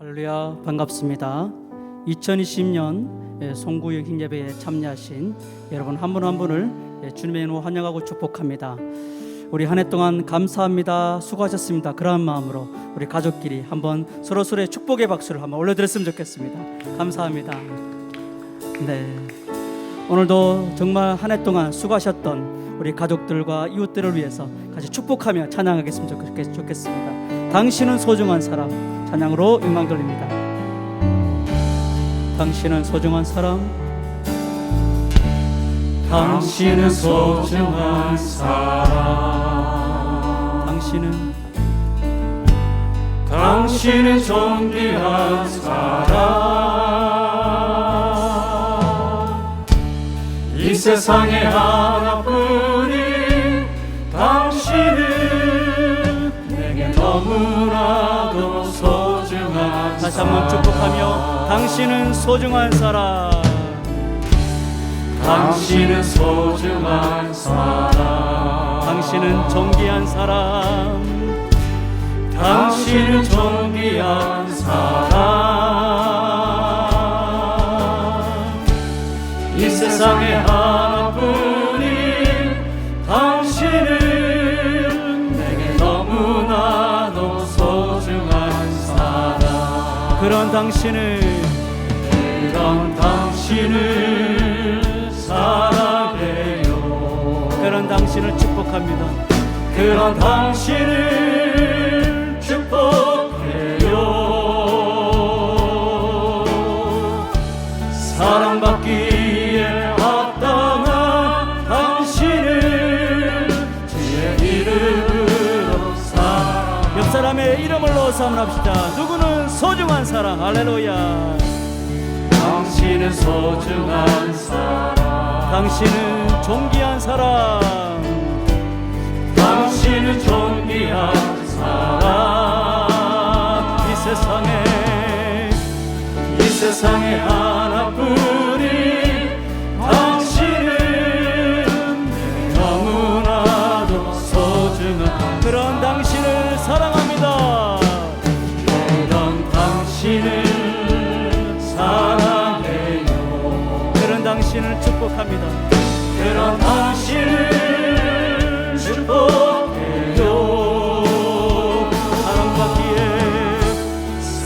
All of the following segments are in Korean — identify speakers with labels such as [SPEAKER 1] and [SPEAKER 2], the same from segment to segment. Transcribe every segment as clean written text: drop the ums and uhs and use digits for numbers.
[SPEAKER 1] 할렐루야, 반갑습니다. 2020년 송구영 흰예배에 참여하신 여러분 한 분 한 분을 주님의 이름으로 환영하고 축복합니다. 우리 한 해 동안 감사합니다, 수고하셨습니다. 그런 마음으로 우리 가족끼리 한번 서로서로의 축복의 박수를 한번 올려드렸으면 좋겠습니다. 감사합니다. 네, 오늘도 정말 한 해 동안 수고하셨던 우리 가족들과 이웃들을 위해서 같이 축복하며 찬양하겠으면 좋겠습니다. 당신은 소중한 사람, 찬양으로 영광 돌립니다. 당신은 소중한 사람,
[SPEAKER 2] 당신은 소중한 사람, 당신은 존귀한 사람, 이 세상에 하나뿐인 당신은 내게 너무나도 소중한
[SPEAKER 1] 다시 한번 축복하며 당신은 소중한 사람,
[SPEAKER 2] 당신은 소중한 사람,
[SPEAKER 1] 당신은 존귀한 사람,
[SPEAKER 2] 당신은 존귀한 사람, 이 세상에 하나뿐인 당신은 내게 너무나도 소중한 사람,
[SPEAKER 1] 그런 당신을
[SPEAKER 2] 사랑해요.
[SPEAKER 1] 그런 당신을 축복합니다.
[SPEAKER 2] 그런 당신을 축복해요. 사랑받기에 합당한 당신을 주의 이름으로 사랑.
[SPEAKER 1] 옆 사람의 이름을 넣어서 한번 합시다. 누구는 소중한 사람, 할렐루야.
[SPEAKER 2] 당신은 소중한 사람,
[SPEAKER 1] 당신은 존귀한 사람,
[SPEAKER 2] 당신은 존귀한 사람, 이 세상에 하나뿐인 당신은 너무나도 소중한
[SPEAKER 1] 그런 당신을 사랑합니다.
[SPEAKER 2] 그런 당신을 사랑해요.
[SPEAKER 1] 그런 당신을 축복합니다.
[SPEAKER 2] 그런 당신을 축복해요.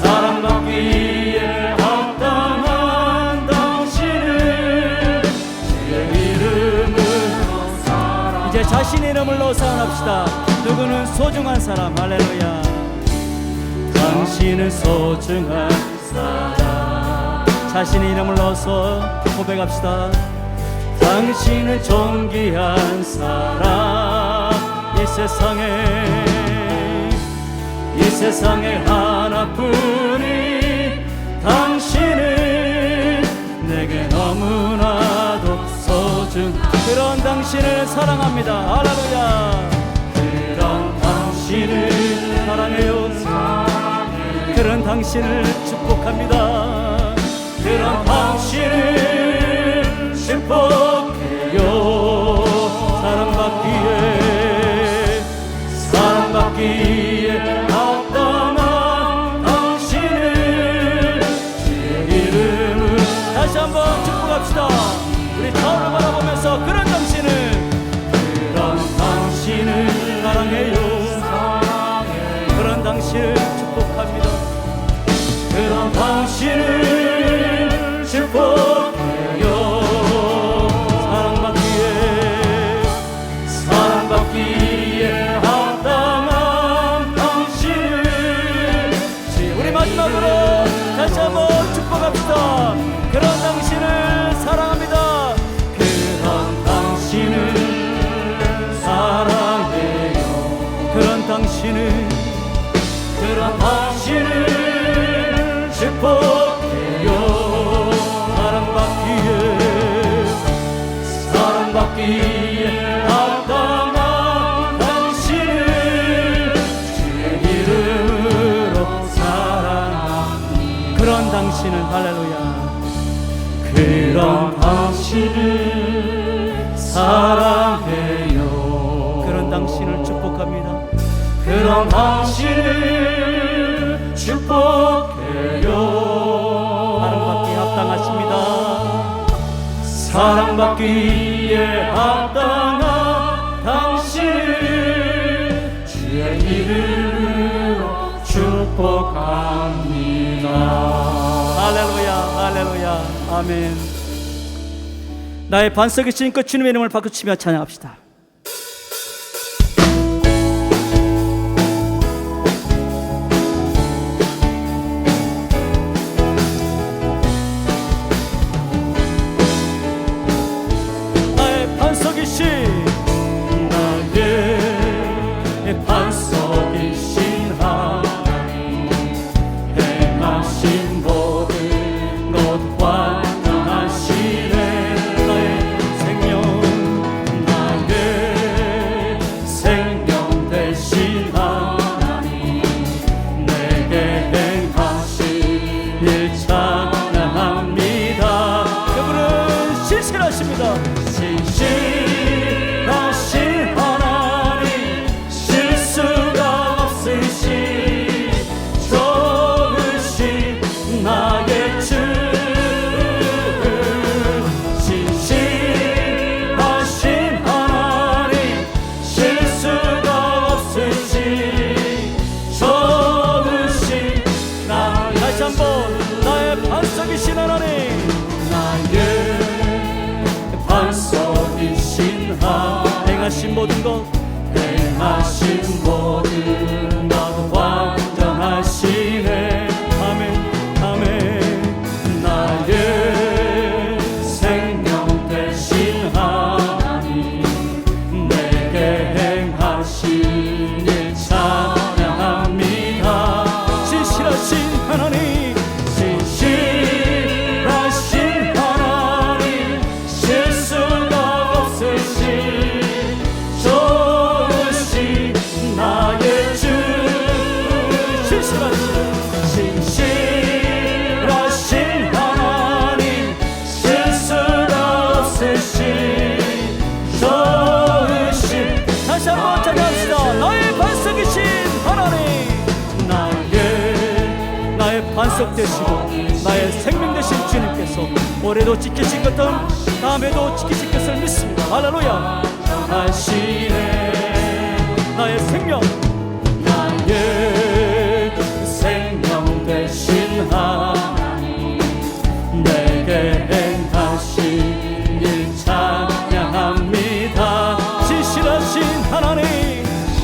[SPEAKER 2] 사랑받기에 합당한 당신을 주의 이름으로 사랑.
[SPEAKER 1] 이제 자신의 이름을 넣어서 합시다. 누구는 소중한 사람, 할렐루야. 당신은 소중한 사람, 자신의 이름을 넣어서 고백합시다. 당신은 존귀한 사람, 이 세상에 하나뿐인 당신은 내게 너무나도 소중한 그런 당신을 사랑합니다. 할렐루야.
[SPEAKER 2] 그런 당신을
[SPEAKER 1] 사랑해요. 그런 당신을 축복합니다.
[SPEAKER 2] 그런 당신을 축복해요. 사랑받기에 합당한 당신을 주의 이름을
[SPEAKER 1] 다시 한번 축복합시다. 우리 타오를 바라보면서 그런 당신을 사랑해요. 그런 당신을 축복합니다.
[SPEAKER 2] 그런 당신을 축복해요. 사랑받기에 합당한 당신을
[SPEAKER 1] 우리 마지막으로 다시 한번 축복합시다. 그런 당신을 사랑합니다.
[SPEAKER 2] 그런 당신을 사랑해요.
[SPEAKER 1] 그런 당신을
[SPEAKER 2] 축복해요. 사랑받기에 합당한 당신을 주의 이름으로 사랑합니다.
[SPEAKER 1] 그런 당신은 할렐루야.
[SPEAKER 2] 그런 당신을 사랑해요.
[SPEAKER 1] 그런 당신을 축복합니다.
[SPEAKER 2] 그런 당신을 축복해요.
[SPEAKER 1] 사랑받기에 합당하십니다.
[SPEAKER 2] 사랑받기에 합당한 당신을 주의 이름으로 축복합니다.
[SPEAKER 1] 할렐루야, 할렐루야, 아멘. 나의 반석이신 그 주님의 이름을 박수치며 찬양합시다. 나의 반석이신
[SPEAKER 2] 나의 반석이신 하나님 행하신 모든 것 완전하시네.
[SPEAKER 1] 나의 생명,
[SPEAKER 2] 나의 생명 되신 하나님 내게 행하신 일 찬양합니다.
[SPEAKER 1] 그분은 신실하십니다.
[SPEAKER 2] 신실하신 하나님 실수가 없으신 좋으신 나의 주. 신실하신 하나님 실수가 없으신 좋으신 나의
[SPEAKER 1] 다시 한번 나의 반석이신 하나님,
[SPEAKER 2] 나의 반석이신 하나님
[SPEAKER 1] 행하신 모든 것
[SPEAKER 2] 행하신 모든 것 완전하시네.
[SPEAKER 1] 아멘, 아멘.
[SPEAKER 2] 나의 생명 되신 하나님 내게 행하신 일 찬양합니다.
[SPEAKER 1] 신실하신 하나님,
[SPEAKER 2] 신실하신 하나님 실수가 없으신 좋으신 나의 주. 신실하신 하나님 실수가 없으신 좋으신.
[SPEAKER 1] 다시 한번 찬양합시다. 나의 반석이신 하나님, 나의 반석 되시고 나의 생명 되신 주님께서 올해도 지키실 것은 다음에도 지키실 것을 믿습니다. 할렐루야.
[SPEAKER 2] 하시네.
[SPEAKER 1] 나의 생명,
[SPEAKER 2] 나의 생명 되신 하나님 내게 행하신 일 찬양합니다.
[SPEAKER 1] 신실하신 하나님,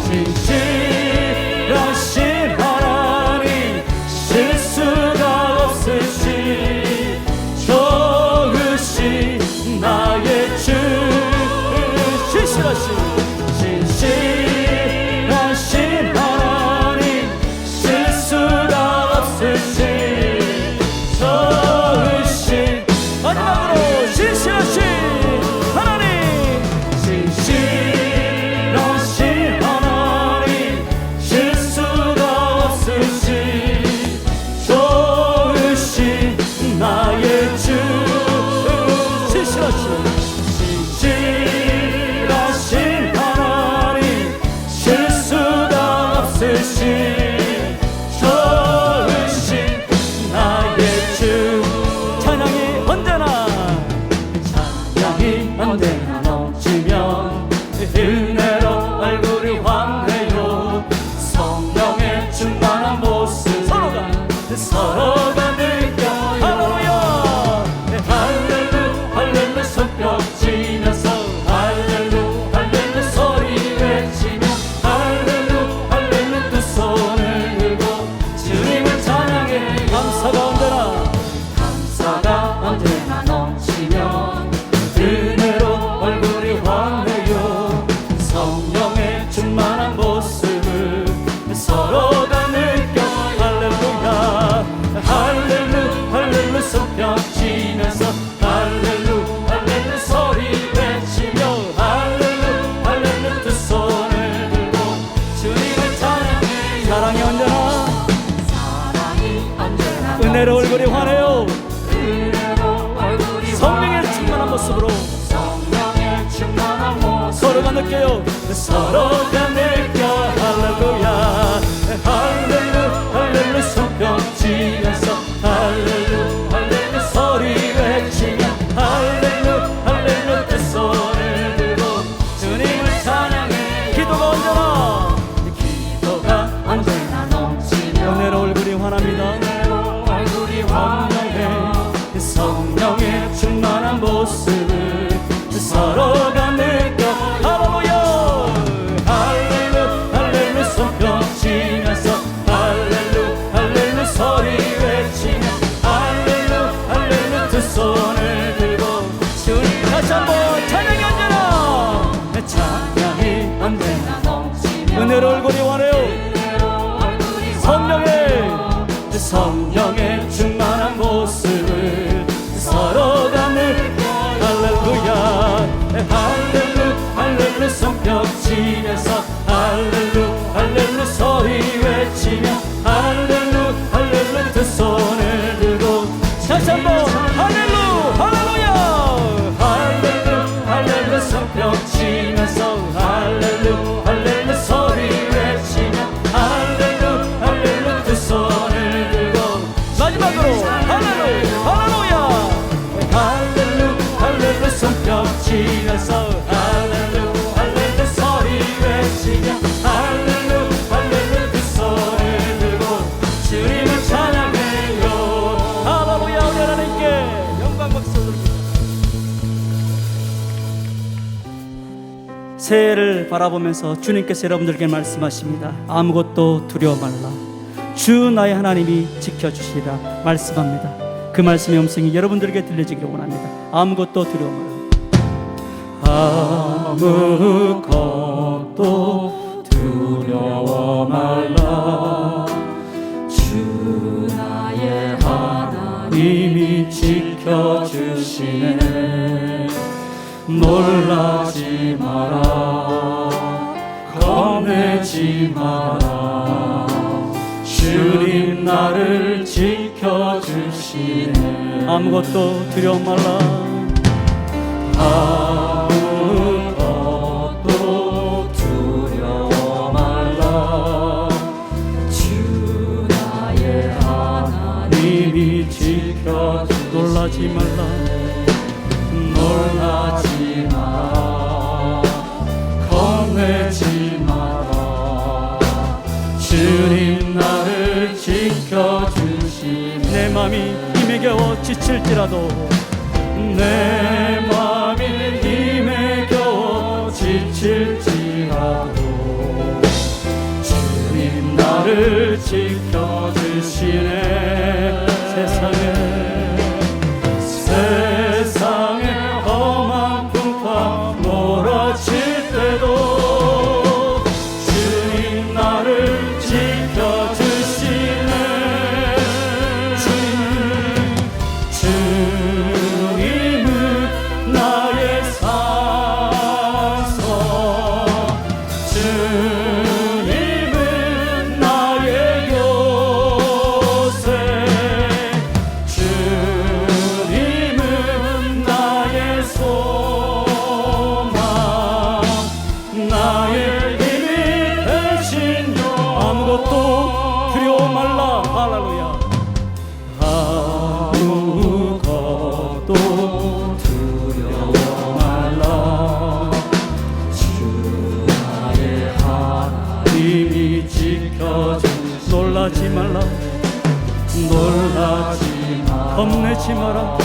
[SPEAKER 2] 신실하신 하나님 실수가 없으신 좋으신 나의 주.
[SPEAKER 1] 신실하신
[SPEAKER 2] 신실하신 하나님 실수가 없으신 좋으신.
[SPEAKER 1] 마지막으로 신실하신 하나님,
[SPEAKER 2] 신실하신 하나님 실수가 없으신 좋으신 나의 주.
[SPEAKER 1] 신실하신
[SPEAKER 2] 신실하신 하나님 실수가 없으신 좋으신 나의 주.
[SPEAKER 1] 찬양이 언제나
[SPEAKER 2] 찬양이 언제나 넘치면 은혜로 얼굴이 환해요. 성령의 충만한 모습 서로가 느껴요.
[SPEAKER 1] 할렐루야.
[SPEAKER 2] 할렐루 할렐루 손뼉 치면서 할렐루 할렐루 소리 외치며 할렐루 할렐루 두 손을 들고 주님을 찬양해. 감사가 언제나 넘치면 은혜로 얼굴이 환해요. 성령의 충만한 모습을 서로가 느껴. 할렐루야 할렐루 할렐루 손뼉 치면서 할렐루 할렐루 소리 외치며 할렐루 할렐루 두 손을 들고 주님을 찬양해.
[SPEAKER 1] 사랑이 언제나 은혜로 얼굴이 환해요. 성령의 충만한 모습으로 서로가 느껴요.
[SPEAKER 2] 서로가 느껴. 할렐루야 할렐루 할렐루 손뼉
[SPEAKER 1] 은혜로 얼굴이 환해요.
[SPEAKER 2] 성령의 충만한 모습을 서로가 느껴 할렐루야 할렐루 손뼉치면서 할렐루 소리 외치며 할렐루 두 손을 들고
[SPEAKER 1] 다시 한번 할렐루야.
[SPEAKER 2] 할렐루 손뼉치면서 할렐루 소리 외치며 할렐루 두 손을 들고
[SPEAKER 1] 마지막으로 할렐루야.
[SPEAKER 2] 할렐루 손뼉치면서 할렐루 소리 외치며 할렐루 두 손을 들고 주님을 찬양해요.
[SPEAKER 1] 할렐루야. 우리 하나님께 영광 박수 드립니다. 새해를 바라보면서 주님께서 여러분들에게 말씀하십니다. 아무것도 두려워 말라. 주 나의 하나님이 지켜주시리라 말씀합니다. 그 말씀의 음성이 여러분들에게 들려지기를 원합니다. 아무것도 두려워 말라.
[SPEAKER 2] 아무것도 두려워 말라. 주 나의 하나님이 지켜주시네. 놀라지 마라. 겁내지 마라. 주님 나를 지켜주시네.
[SPEAKER 1] 아무것도 두려워 말라.
[SPEAKER 2] 아무것도 두려워 말라. 주 나의 하나님이 지켜주시네.
[SPEAKER 1] 놀라지 말라.
[SPEAKER 2] 놀라지 마라. 겁내지 마라. 주님 나를 지켜주시네.
[SPEAKER 1] 내 맘이 힘에 겨워 지칠지라도
[SPEAKER 2] 내 맘이 힘에 겨워 지칠지라도 주님 나를 지켜주시네. 세상에 험한 풍파 몰아칠 때도 주님 나를 지켜주시네. 주님은 나의 산소. 주님은 나의 요새. 주님은 나의 소망. 나의 힘이 되신 요.
[SPEAKER 1] 아무것도 두려워 말라. 할렐루야.
[SPEAKER 2] 아무것도 두려워 말라. 주 나의 하나님이 지켜주시네.
[SPEAKER 1] 놀라지 말라.
[SPEAKER 2] 놀라지 마라.
[SPEAKER 1] 겁내지 마라.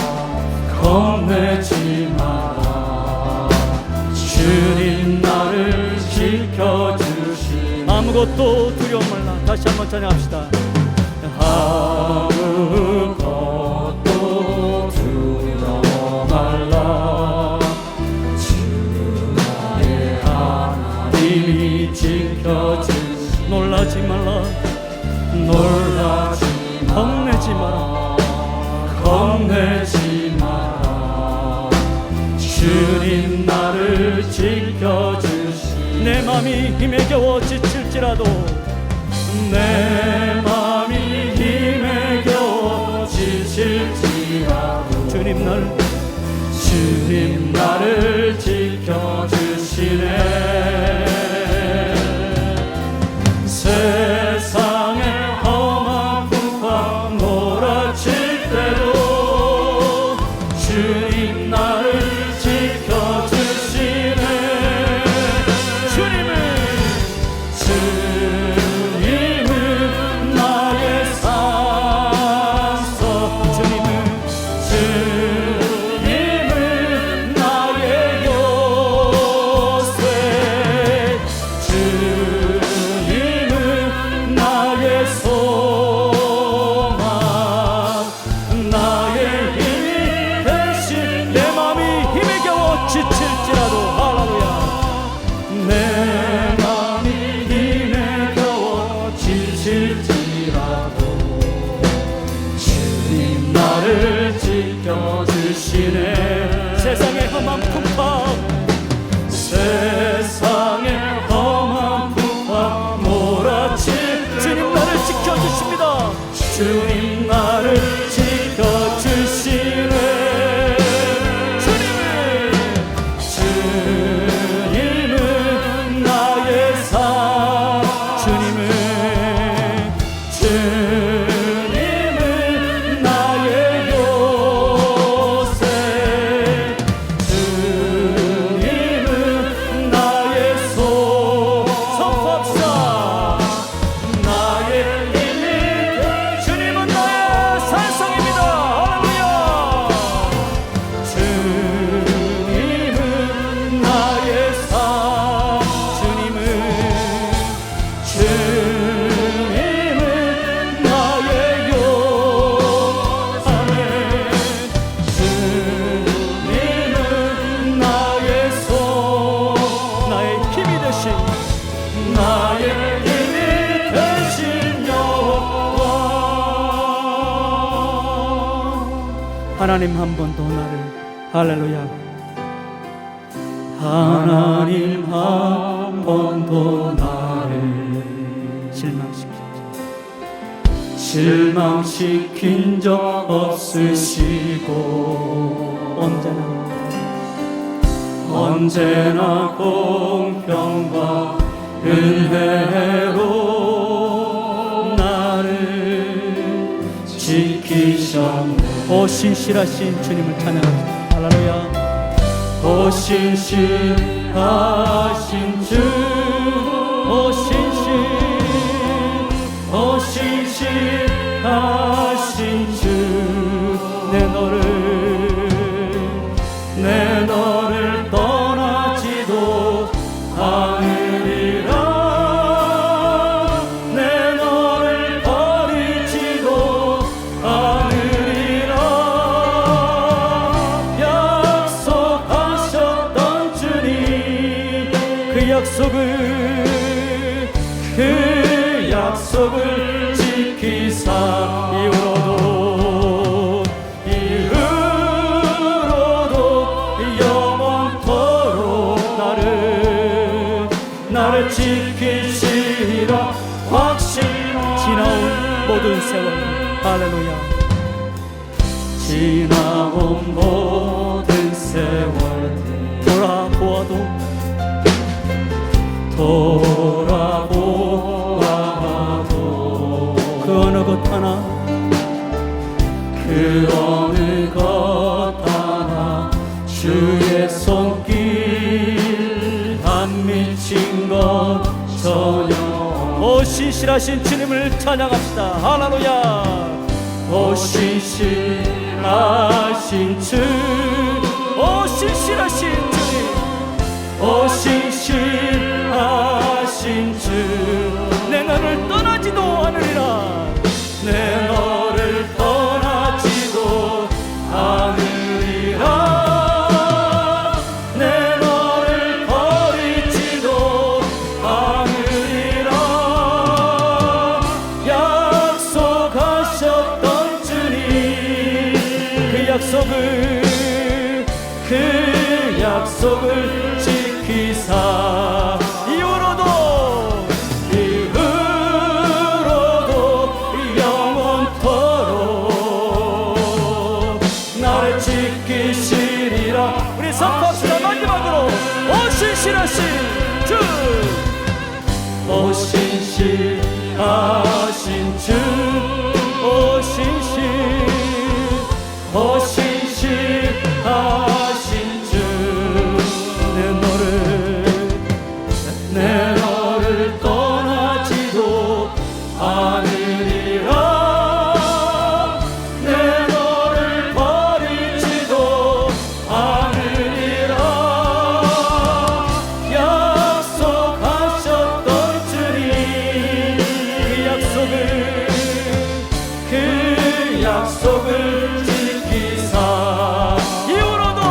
[SPEAKER 2] 겁내지 마라. 주님 나를 지켜주시네.
[SPEAKER 1] 아무것도 두려워 말라. 다시 한번 찬양합시다.
[SPEAKER 2] 아무것도 두려워 말라. 주 나의 하나님이 지켜주시네.
[SPEAKER 1] 놀라지 말라.
[SPEAKER 2] 놀라지 마라.
[SPEAKER 1] 겁내지 마라.
[SPEAKER 2] 겁내지 마라. 주님 나를 지켜주시네.
[SPEAKER 1] 내 맘이 힘에 겨워 지칠지라도
[SPEAKER 2] 내 맘이 힘에 겨워 지칠지라도
[SPEAKER 1] 주님
[SPEAKER 2] 나를 지켜주시네. 세상에 험한 풍파 몰아칠 때도 주님 나를 지켜주시네. 주님은 나의 산소. 주님은 나의 요새. 주님은 나의 소망. 나의 힘이 되신.
[SPEAKER 1] 내 맘이 힘에 겨워 지칠지라도 할렐루야.
[SPEAKER 2] 내 맘이 힘에 주님 나를 지켜주시네. 주님은 나의 산, 주님은 나의 요새, 주님은 나의 소. 선포합시다. 나의 힘이, 주님은 나의 산성입니다. 할렐루야. 주님은 나의 산, 주님은 나의 요. 아멘. 주님은 나의 소, 나의 힘이 되신, 나의 힘이 되신 여호와.
[SPEAKER 1] 하나님 한 번 더 나를 할렐루야
[SPEAKER 2] 하나님 한 번 더 나를 실망시킨 적 없으시고 언제나 공평과 은혜로 나를 지키셨네.
[SPEAKER 1] 오 신실하신 주님을 찬양합니다. 할렐루야.
[SPEAKER 2] 오 신실하신 주, 오 신실하신 주, 내 너를 떠나지도 않으리라. 내 너를 버리지도 않으리라. 약속하셨던 주님, 그 약속을 지키사 이후로도 영원토록 나를 지키시리라. 확신.
[SPEAKER 1] 지나온 모든 세월 할렐루야.
[SPEAKER 2] 지나온 모든 세월
[SPEAKER 1] 돌아보아도 그 어느 것 하나
[SPEAKER 2] 주의 손길 안 미친 것 전혀.
[SPEAKER 1] 오 신실하신 주님을 찬양합시다. 할렐루야.
[SPEAKER 2] 오 신실하신 주,
[SPEAKER 1] 오 신실하신 주님,
[SPEAKER 2] 오 신실하신 주,
[SPEAKER 1] 내 너를 떠나지도 않으리라.
[SPEAKER 2] 내 너를 떠나지도 않으리라. 내 너를 버리지도 않으리라. 약속하셨던 주님, 그 약속을 지키사 이후로도 영원토록 나를 지키시리라.
[SPEAKER 1] 우리 선포합시다. 마지막으로 오 신실하신 주,
[SPEAKER 2] 오 신실하신 주, 오 신실하신 주, 내 너를 떠나지도 않으리라. 내 너를 버리지도 않으리라. 약속하셨던 주님, 그 약속을 지키사 이후로도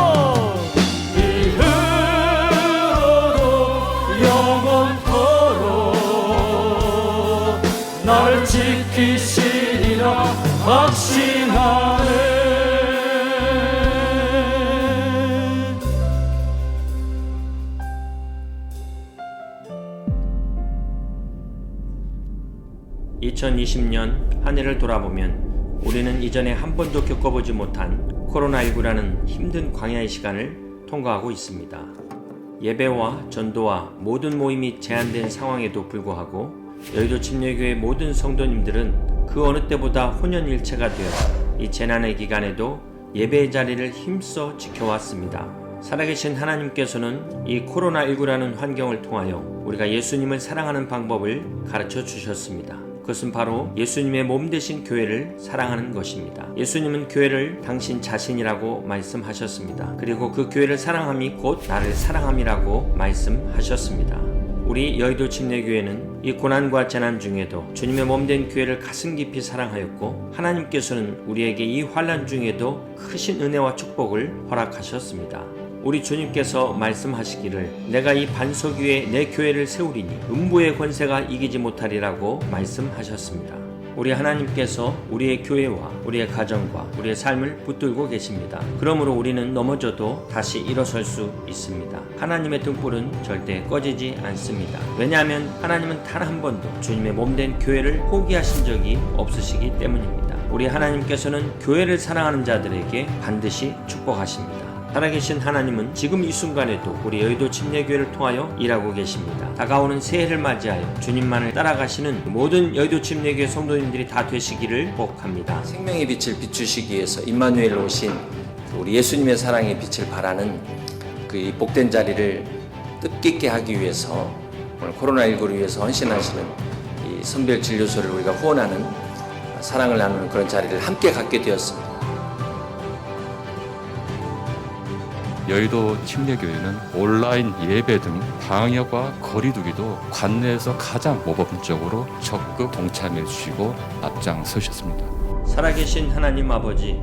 [SPEAKER 2] 영원토록 나를 지키시리라. 확신하네.
[SPEAKER 3] 2020년 한 해를 돌아보면 우리는 이전에 한 번도 겪어보지 못한 코로나19라는 힘든 광야의 시간을 통과하고 있습니다. 예배와 전도와 모든 모임이 제한된 상황에도 불구하고 여의도 침례교회 모든 성도님들은 그 어느 때보다 혼연일체가 되어 이 재난의 기간에도 예배의 자리를 힘써 지켜왔습니다. 살아계신 하나님께서는 이 코로나19라는 환경을 통하여 우리가 예수님을 사랑하는 방법을 가르쳐 주셨습니다. 그것은 바로 예수님의 몸 되신 교회를 사랑하는 것입니다. 예수님은 교회를 당신 자신이라고 말씀하셨습니다. 그리고 그 교회를 사랑함이 곧 나를 사랑함이라고 말씀하셨습니다. 우리 여의도 침례교회는 이 고난과 재난 중에도 주님의 몸된 교회를 가슴 깊이 사랑하였고 하나님께서는 우리에게 이 환난 중에도 크신 은혜와 축복을 허락하셨습니다. 우리 주님께서 말씀하시기를 내가 이 반석 위에 내 교회를 세우리니 음부의 권세가 이기지 못하리라고 말씀하셨습니다. 우리 하나님께서 우리의 교회와 우리의 가정과 우리의 삶을 붙들고 계십니다. 그러므로 우리는 넘어져도 다시 일어설 수 있습니다. 하나님의 등불은 절대 꺼지지 않습니다. 왜냐하면 하나님은 단 한 번도 주님의 몸된 교회를 포기하신 적이 없으시기 때문입니다. 우리 하나님께서는 교회를 사랑하는 자들에게 반드시 축복하십니다. 살아계신 하나님은 지금 이 순간에도 우리 여의도 침례교회를 통하여 일하고 계십니다. 다가오는 새해를 맞이하여 주님만을 따라가시는 모든 여의도 침례교회 성도님들이 다 되시기를 복합니다.
[SPEAKER 4] 생명의 빛을 비추시기 위해서 임마누엘로 오신 우리 예수님의 사랑의 빛을 바라는 그 복된 자리를 뜻깊게 하기 위해서 오늘 코로나19를 위해서 헌신하시는 이 선별진료소를 우리가 후원하는 사랑을 나누는 그런 자리를 함께 갖게 되었습니다.
[SPEAKER 5] 여의도 침례교회는 온라인 예배 등 방역과 거리두기도 관내에서 가장 모범적으로 적극 동참해 주시고 앞장서셨습니다.
[SPEAKER 3] 살아계신 하나님 아버지,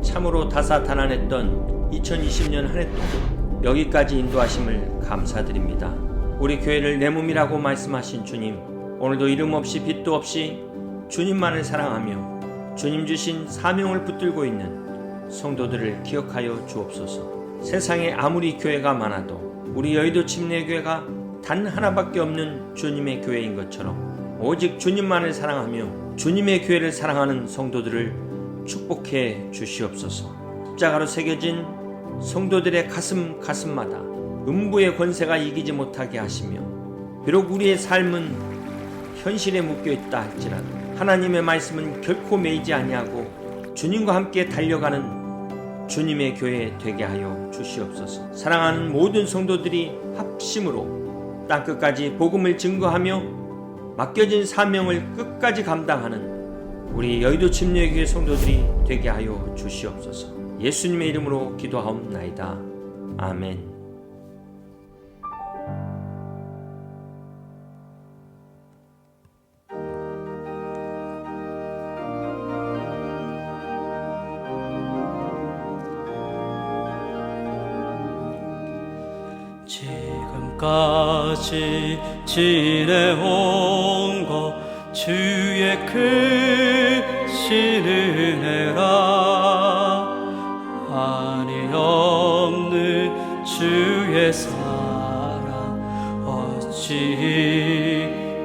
[SPEAKER 3] 참으로 다사다난했던 2020년 한 해 동안 여기까지 인도하심을 감사드립니다. 우리 교회를 내 몸이라고 말씀하신 주님, 오늘도 이름 없이 빛도 없이 주님만을 사랑하며 주님 주신 사명을 붙들고 있는 성도들을 기억하여 주옵소서. 세상에 아무리 교회가 많아도 우리 여의도 침례교회가 단 하나밖에 없는 주님의 교회인 것처럼 오직 주님만을 사랑하며 주님의 교회를 사랑하는 성도들을 축복해 주시옵소서. 십자가로 새겨진 성도들의 가슴마다 음부의 권세가 이기지 못하게 하시며 비록 우리의 삶은 현실에 묶여있다 할지라도 하나님의 말씀은 결코 매이지 아니하고 주님과 함께 달려가는 주님의 교회 되게 하여 주시옵소서. 사랑하는 모든 성도들이 합심으로 땅끝까지 복음을 증거하며 맡겨진 사명을 끝까지 감당하는 우리 여의도 침례교회 성도들이 되게 하여 주시옵소서. 예수님의 이름으로 기도하옵나이다. 아멘.
[SPEAKER 2] 지금까지 지내온 것 주의 크신 은혜라 한이 없는 주의 사랑 어찌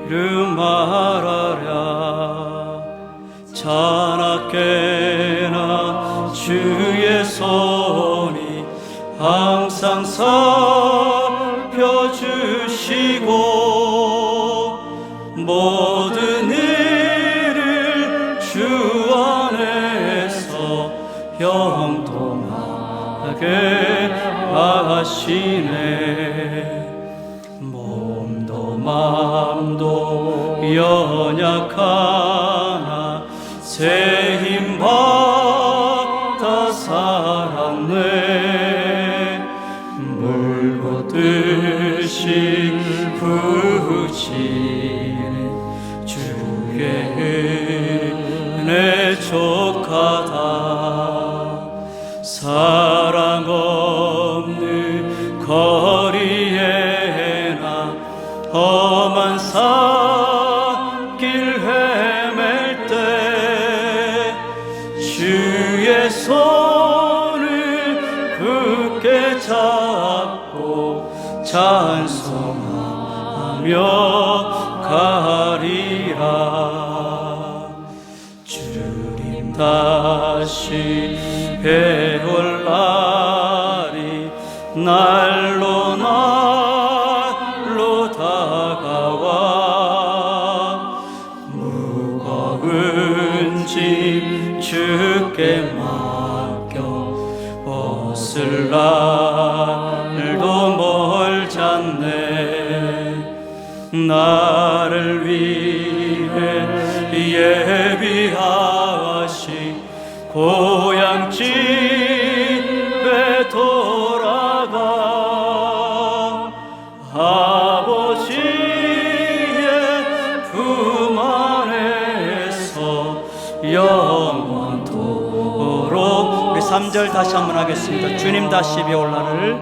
[SPEAKER 2] 이름 말하랴 자나깨나 주의 손이 항상 살펴주시고 모든 일을 주 안에서 형통하게 하시네. 몸도 맘도 연약하나 새 힘 받아 살았네. 물보듯이 부지네 주의 은혜 족하다. 사랑 없는 거리에나 험한 산길 헤맬 때 주의 손을 굳게 잡고 찬송하며 가리라. 다시 배울 날이 날로 날로 다가와 무거운 짐 주께 맡겨 벗을 날도 멀잖네. 나를 위해 예비하시 고향 집에 돌아가 아버지의 품 안에서 영원토록.
[SPEAKER 1] 우리 3절 다시 한번 하겠습니다. 주님 다시 배울 날을,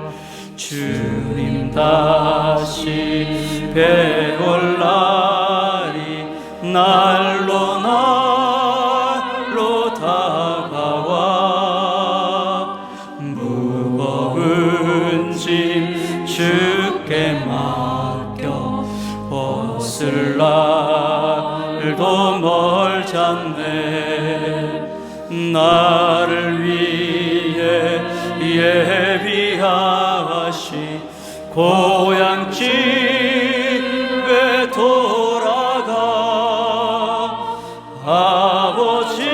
[SPEAKER 2] 주님 다시 배울 날이 날로 날로 다가와 무거운 짐 주께 맡겨 벗을 날도 멀잖네. 나를 위해 예비하시 고향 집에 돌아가 아버지의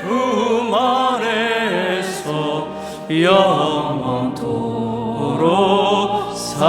[SPEAKER 2] 품 안에서 영원토록 살리라.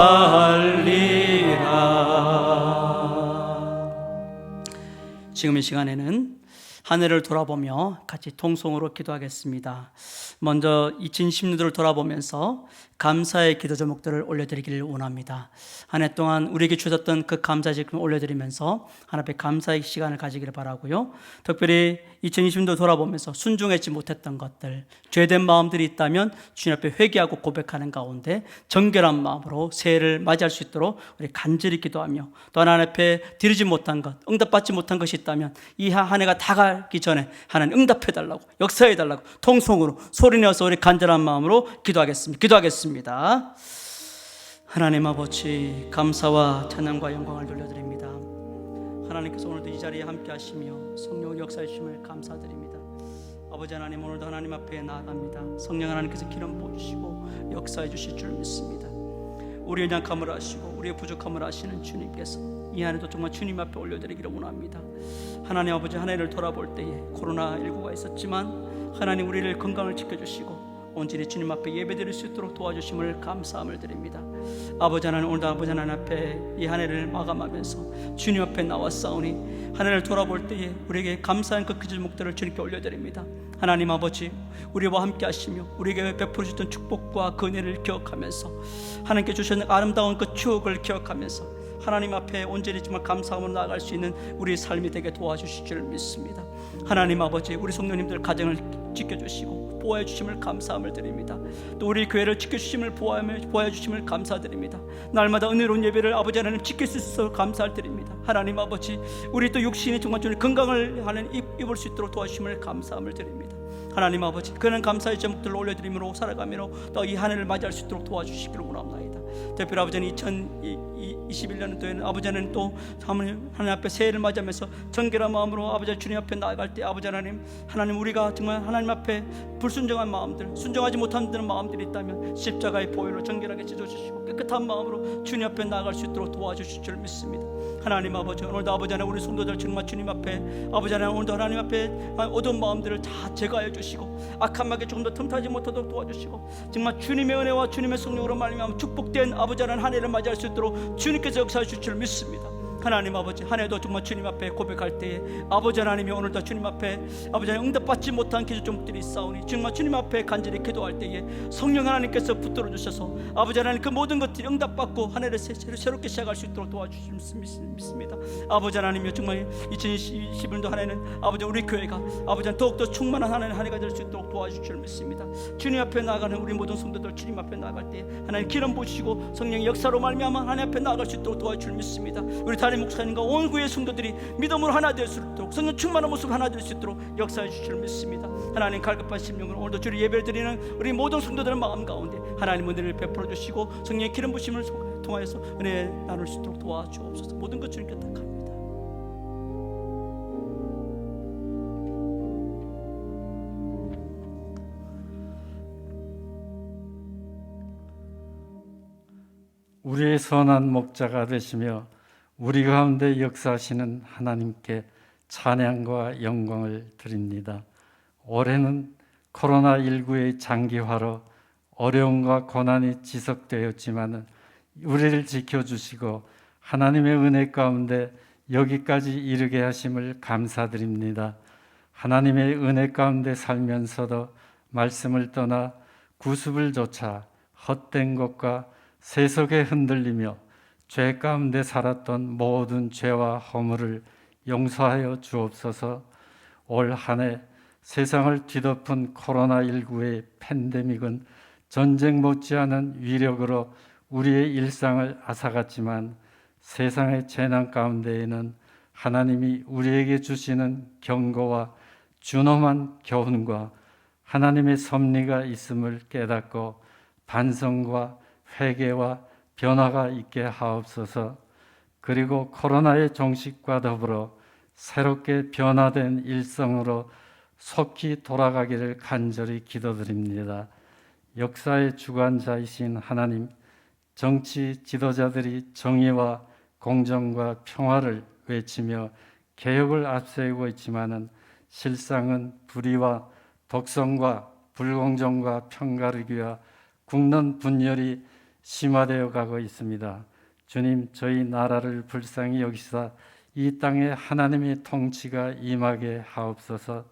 [SPEAKER 1] 지금 이 시간에는 한 해를 돌아보며 같이 통성으로 기도하겠습니다. 먼저 2016년도를 돌아보면서 감사의 기도 제목들을 올려드리기를 원합니다. 한 해 동안 우리에게 주셨던 그 감사 제목을 올려드리면서 하나님 앞에 감사의 시간을 가지기를 바라고요. 특별히 2020년도 돌아보면서 순종하지 못했던 것들, 죄된 마음들이 있다면 주님 앞에 회개하고 고백하는 가운데 정결한 마음으로 새해를 맞이할 수 있도록 우리 간절히 기도하며, 또 하나님 앞에 드리지 못한 것, 응답받지 못한 것이 있다면 이 한 해가 다 가기 전에 하나님 응답해달라고, 역사해달라고 통성으로 소리내어서 우리 간절한 마음으로 기도하겠습니다. 하나님 아버지, 감사와 찬양과 영광을 돌려드립니다. 하나님께서 오늘도 이 자리에 함께 하시며 성령을 역사해 주심을 감사드립니다. 아버지 하나님, 오늘도 하나님 앞에 나아갑니다. 성령 하나님께서 기름 부으시고 역사해 주실 줄 믿습니다. 우리의 약함을 아시고 우리의 부족함을 아시는 주님께서 이 한해도 정말 주님 앞에 올려드리기를 원합니다. 하나님 아버지, 한 해를 돌아볼 때에 코로나19가 있었지만 하나님 우리를 건강을 지켜주시고 온전히 주님 앞에 예배드릴 수 있도록 도와주심을 감사함을 드립니다. 아버지 하나님, 오늘도 아버지 하나님 앞에 이 한 해를 마감하면서 주님 앞에 나왔사오니 한 해를 돌아볼 때에 우리에게 감사한 그 제목들을 주님께 올려드립니다. 하나님 아버지, 우리와 함께 하시며 우리에게 베풀어 주셨던 축복과 그 은혜를 기억하면서 하나님께 주셨는 아름다운 그 추억을 기억하면서 하나님 앞에 온전히 정말 감사함으로 나아갈 수 있는 우리 삶이 되게 도와주실 줄 믿습니다. 하나님 아버지, 우리 성도님들 가정을 지켜주시고 보호해 주심을 감사함을 드립니다. 또 우리 교회를 지켜주심을 보호해 주심을 감사드립니다. 날마다 은혜로운 예배를 아버지 하나님 지킬 수 있어서 감사를 드립니다. 하나님 아버지, 우리 또 육신이 정말 주님 건강을 하는 입을 수 있도록 도와주심을 감사함을 드립니다. 하나님 아버지, 그런 감사의 제목들을 올려드림으로 살아가며 또 이 한 해를 맞이할 수 있도록 도와주시기를 원합니다. 특별히 아버지는 2021년도에는 아버지 하나님 또 하나님 앞에 새해를 맞이하면서 정결한 마음으로 아버지 주님 앞에 나아갈 때 아버지 하나님 우리가 정말 하나님 앞에 불순종한 마음들, 순종하지 못하는 마음들이 있다면 십자가의 보혈로 정결하게 찢어주시고 깨끗한 마음으로 주님 앞에 나아갈 수 있도록 도와주실 줄 믿습니다. 하나님 아버지, 오늘도 아버지 하나님 우리 성도들 정말 주님 앞에 아버지 하나님 오늘도 하나님 앞에 어두운 마음들을 다 제거하여 주시고 악한 마귀에 조금 더 틈타지 못하도록 도와주시고 정말 주님의 은혜와 주님의 성령으로 말미암아 축복된 아버지 하나님 한 해를 맞이할 수 있도록 주님께서 역사해 주실 줄 믿습니다. 하나님 아버지, 한 해도 정말 주님 앞에 고백할 때에 아버지 하나님이 오늘도 주님 앞에 아버지 하나님 응답받지 못한 기도 제목들이 있사오니 정말 주님 앞에 간절히 기도할 때에 성령 하나님께서 붙들어 주셔서 아버지 하나님 그 모든 것들이 응답받고 한 해를 새롭게 시작할 수 있도록 도와주실 믿습니다. 아버지 하나님이 정말 2021년도 한 해는 아버지 우리 교회가 아버지 하나님 더욱더 충만한 한 해가 될 수 있도록 도와주실 줄 믿습니다. 주님 앞에 나아가는 우리 모든 성도들 주님 앞에 나아갈 때 하나님 기름 부으시고 성령의 역사로 말미암아 하나님 앞에 나아갈 수 있도록 도와주실 줄 믿습니다. 우리 담임 목사님과 온 교회 성도들이 믿음으로 하나 될 수 있도록 성령 충만한 모습으로 하나 될 수 있도록 역사해 주실 줄 믿습니다. 하나님 갈급한 심령으로 오늘도 주를 예배를 드리는 우리 모든 성도들의 마음 가운데 하나님 은혜를 베풀어 주시고 성령의 기름 부심을 통하여서 은혜 나눌 수 있도록 도와주옵소서. 모든 것 주님께 부탁합니다.
[SPEAKER 6] 우리의 선한 목자가 되시며 우리 가운데 역사하시는 하나님께 찬양과 영광을 드립니다. 올해는 코로나19의 장기화로 어려움과 고난이 지속되었지만 우리를 지켜주시고 하나님의 은혜 가운데 여기까지 이르게 하심을 감사드립니다. 하나님의 은혜 가운데 살면서도 말씀을 떠나 구습을 좇아 헛된 것과 세속에 흔들리며 죄 가운데 살았던 모든 죄와 허물을 용서하여 주옵소서. 올 한 해 세상을 뒤덮은 코로나19의 팬데믹은 전쟁 못지않은 위력으로 우리의 일상을 앗아갔지만 세상의 재난 가운데에는 하나님이 우리에게 주시는 경고와 준엄한 교훈과 하나님의 섭리가 있음을 깨닫고 반성과 회개와 변화가 있게 하옵소서. 그리고 코로나의 종식과 더불어 새롭게 변화된 일성으로 속히 돌아가기를 간절히 기도드립니다. 역사의 주관자이신 하나님, 정치 지도자들이 정의와 공정과 평화를 외치며 개혁을 앞세우고 있지만은 실상은 불의와 독선과 불공정과 편가르기와 국론 분열이 심화되어 가고 있습니다. 주님, 저희 나라를 불쌍히 여기사 이 땅에 하나님의 통치가 임하게 하옵소서.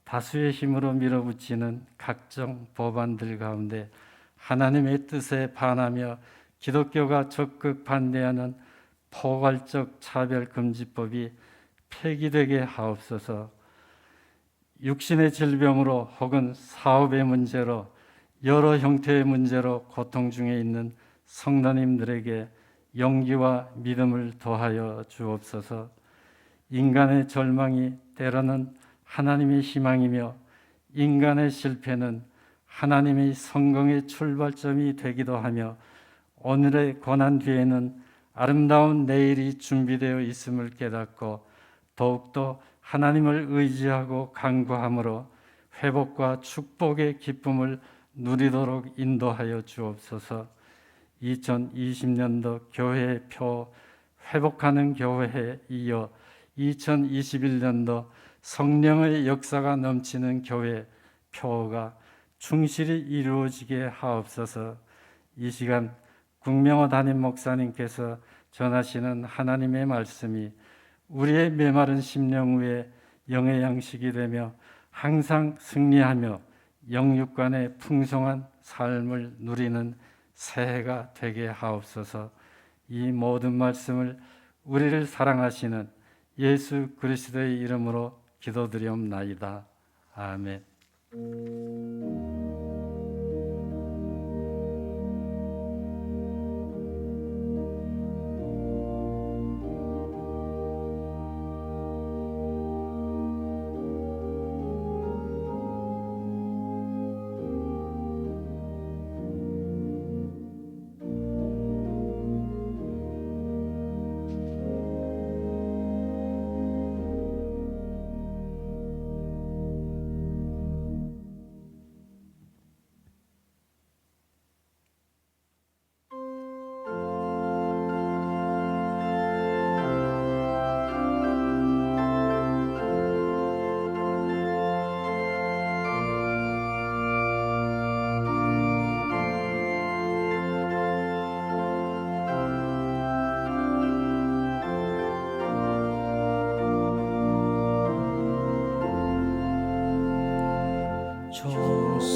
[SPEAKER 6] 다수의 힘으로 밀어붙이는 각종 법안들 가운데 하나님의 뜻에 반하며 기독교가 적극 반대하는 포괄적 차별금지법이 폐기되게 하옵소서. 육신의 질병으로 혹은 사업의 문제로 여러 형태의 문제로 고통 중에 있는 성도님들에게 용기와 믿음을 더하여 주옵소서. 인간의 절망이 때로는 하나님의 희망이며 인간의 실패는 하나님의 성공의 출발점이 되기도 하며 오늘의 고난 뒤에는 아름다운 내일이 준비되어 있음을 깨닫고 더욱더 하나님을 의지하고 간구함으로 회복과 축복의 기쁨을 누리도록 인도하여 주옵소서. 2020년도 교회의 표 회복하는 교회에 이어 2021년도 성령의 역사가 넘치는 교회 표가 충실히 이루어지게 하옵소서. 이 시간 국명호 담임 목사님께서 전하시는 하나님의 말씀이 우리의 메마른 심령 위에 영의 양식이 되며 항상 승리하며 영육간의 풍성한 삶을 누리는 새해가 되게 하옵소서. 이 모든 말씀을 우리를 사랑하시는 예수 그리스도의 이름으로 기도드리옵나이다. 아멘.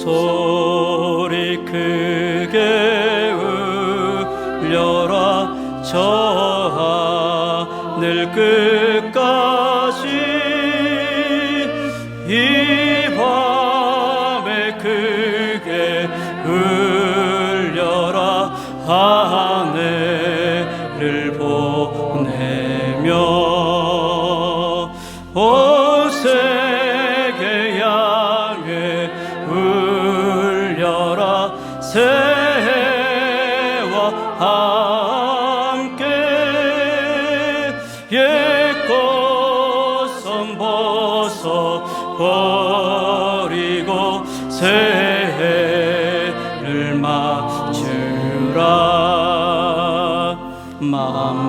[SPEAKER 2] 소리 크게 울려라 저 하늘 끝까지 이 밤에 크게 울려라 하늘을 보내며 온 세계 향해 울려라 새해와 함께 옛것은 벗어 버리고 새해를 맞추라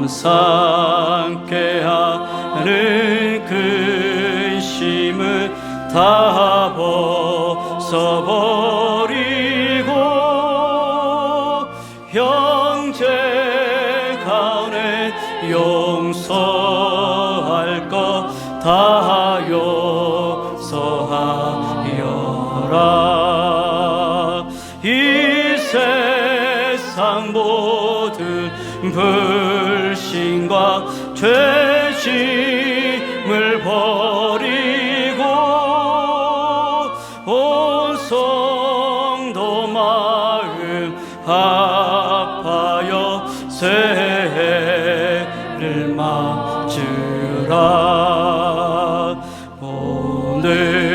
[SPEAKER 2] 감사함께 하는 근심을 다 벗어버리고 형제 간에 용서할 것 다 용서하여라. 이 세상 모든 불신과 죄짐을 버리고 온 성도 마음 합하여 새해를 맞으라. 오늘까지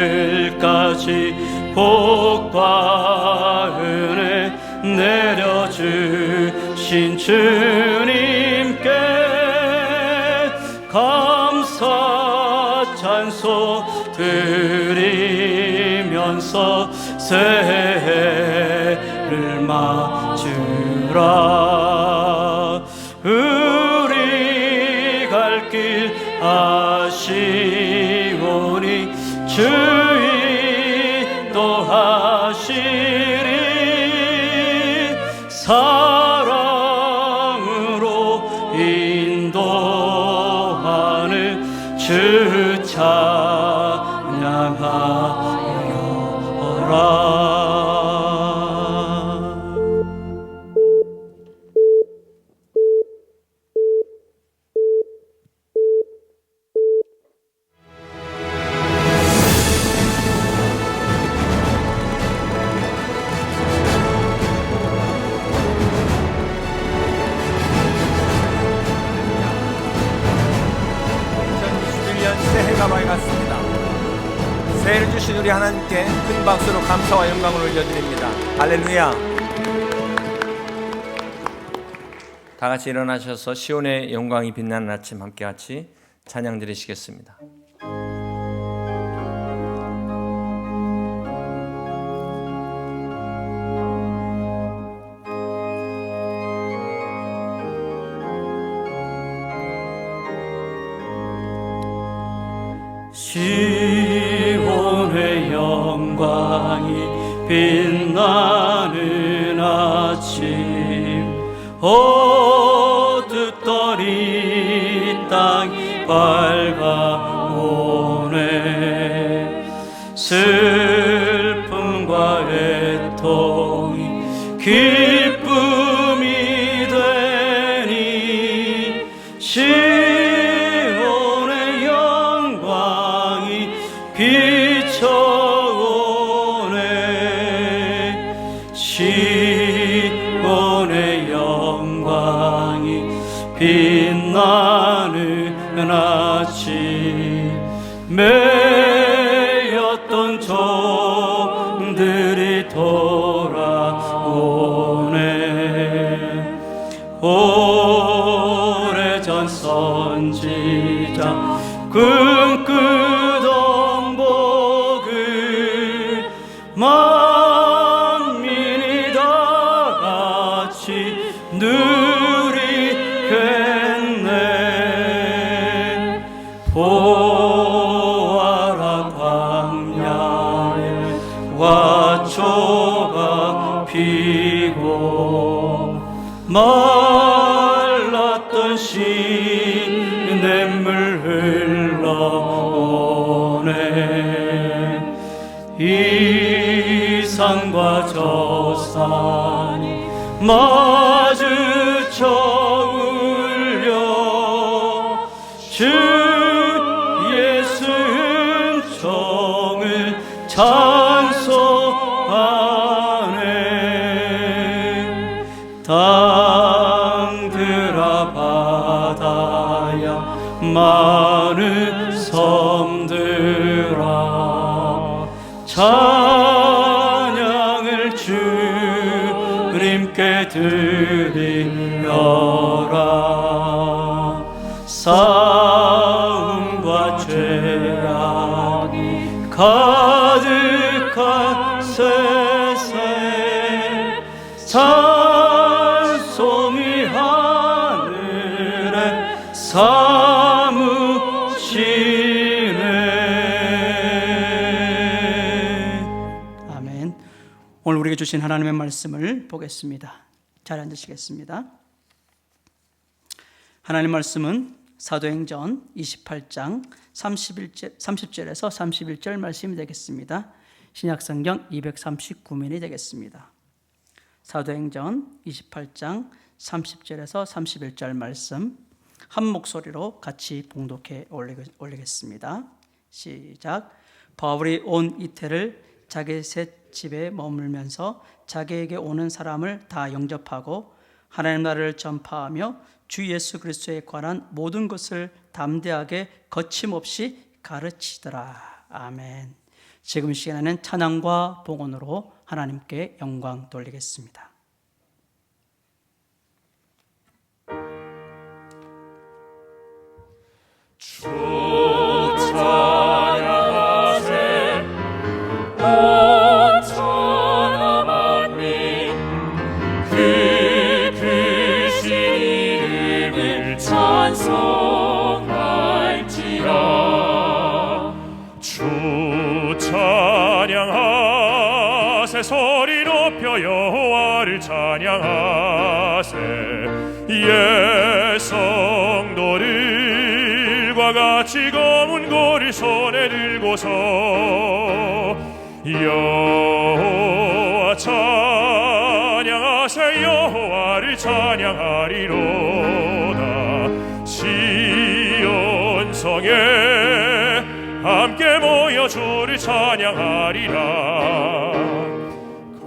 [SPEAKER 2] 복과 은혜 내려주신 주님께 감사 찬송 드리면서 새해를 맞으라. 우리 갈 길 아시오니 주의 또 하시리. 사랑으로 인도하는 주 찬양하여라.
[SPEAKER 7] 새해가 밝았습니다. 새해를 주신 우리 하나님께 큰 박수로 감사와 영광을 올려드립니다. 할렐루야.
[SPEAKER 4] 다 같이 일어나셔서 시온의 영광이 빛나는 아침 함께 같이 찬양 드리시겠습니다.
[SPEAKER 2] 시온의 영광이 빛나는 아침 어둡던 이 땅이 밝아오네. 슬픔과 애통이 기쁨이 되니 시온의 영광이 비춰오네. 시온의 영광이 빛나는 아침 매였던 종들이 돌아오네. 오래전 선지자 꿈꾸던 복을 만민이 다 같이 누리겠네. 보아라 광야에 화초가 피고 말랐던 시냇물 흘러오네. 이 산과 저 산이 마주쳐 울려 주 예수 은총을 찬송하네. 땅들아 바다야 많은 섬들아 찬양을 주님께 드리려라. 싸움과 죄악이 가득한 세상 찬송이 하늘에
[SPEAKER 1] 우리에게 주신 하나님의 말씀을 보겠습니다. 잘 앉으시겠습니다. 하나님 말씀은 사도행전 28장 30절에서 31절 말씀이 되겠습니다. 신약성경 239면이 되겠습니다. 사도행전 28장 30절에서 31절 말씀 한 목소리로 같이 봉독해 올리겠습니다. 시작. 바울이 온 이태를 자기 셋 집에 머물면서 자기에게 오는 사람을 다 영접하고 하나님 나라를 전파하며 주 예수 그리스도에 관한 모든 것을 담대하게 거침없이 가르치더라. 아멘. 지금 시간에는 찬양과 봉헌으로 하나님께 영광 돌리겠습니다.
[SPEAKER 2] 주 찬양하세 온 천하 만민 그 크신 이름을 찬송할지라. 주 찬양하세 소리 높여 여호와를 찬양하세 성도들과 같이 검은 고를 손에 들고서 여호와 찬양하세 여호와를 찬양하리로다. 시온성에 함께 모여 주를 찬양하리라.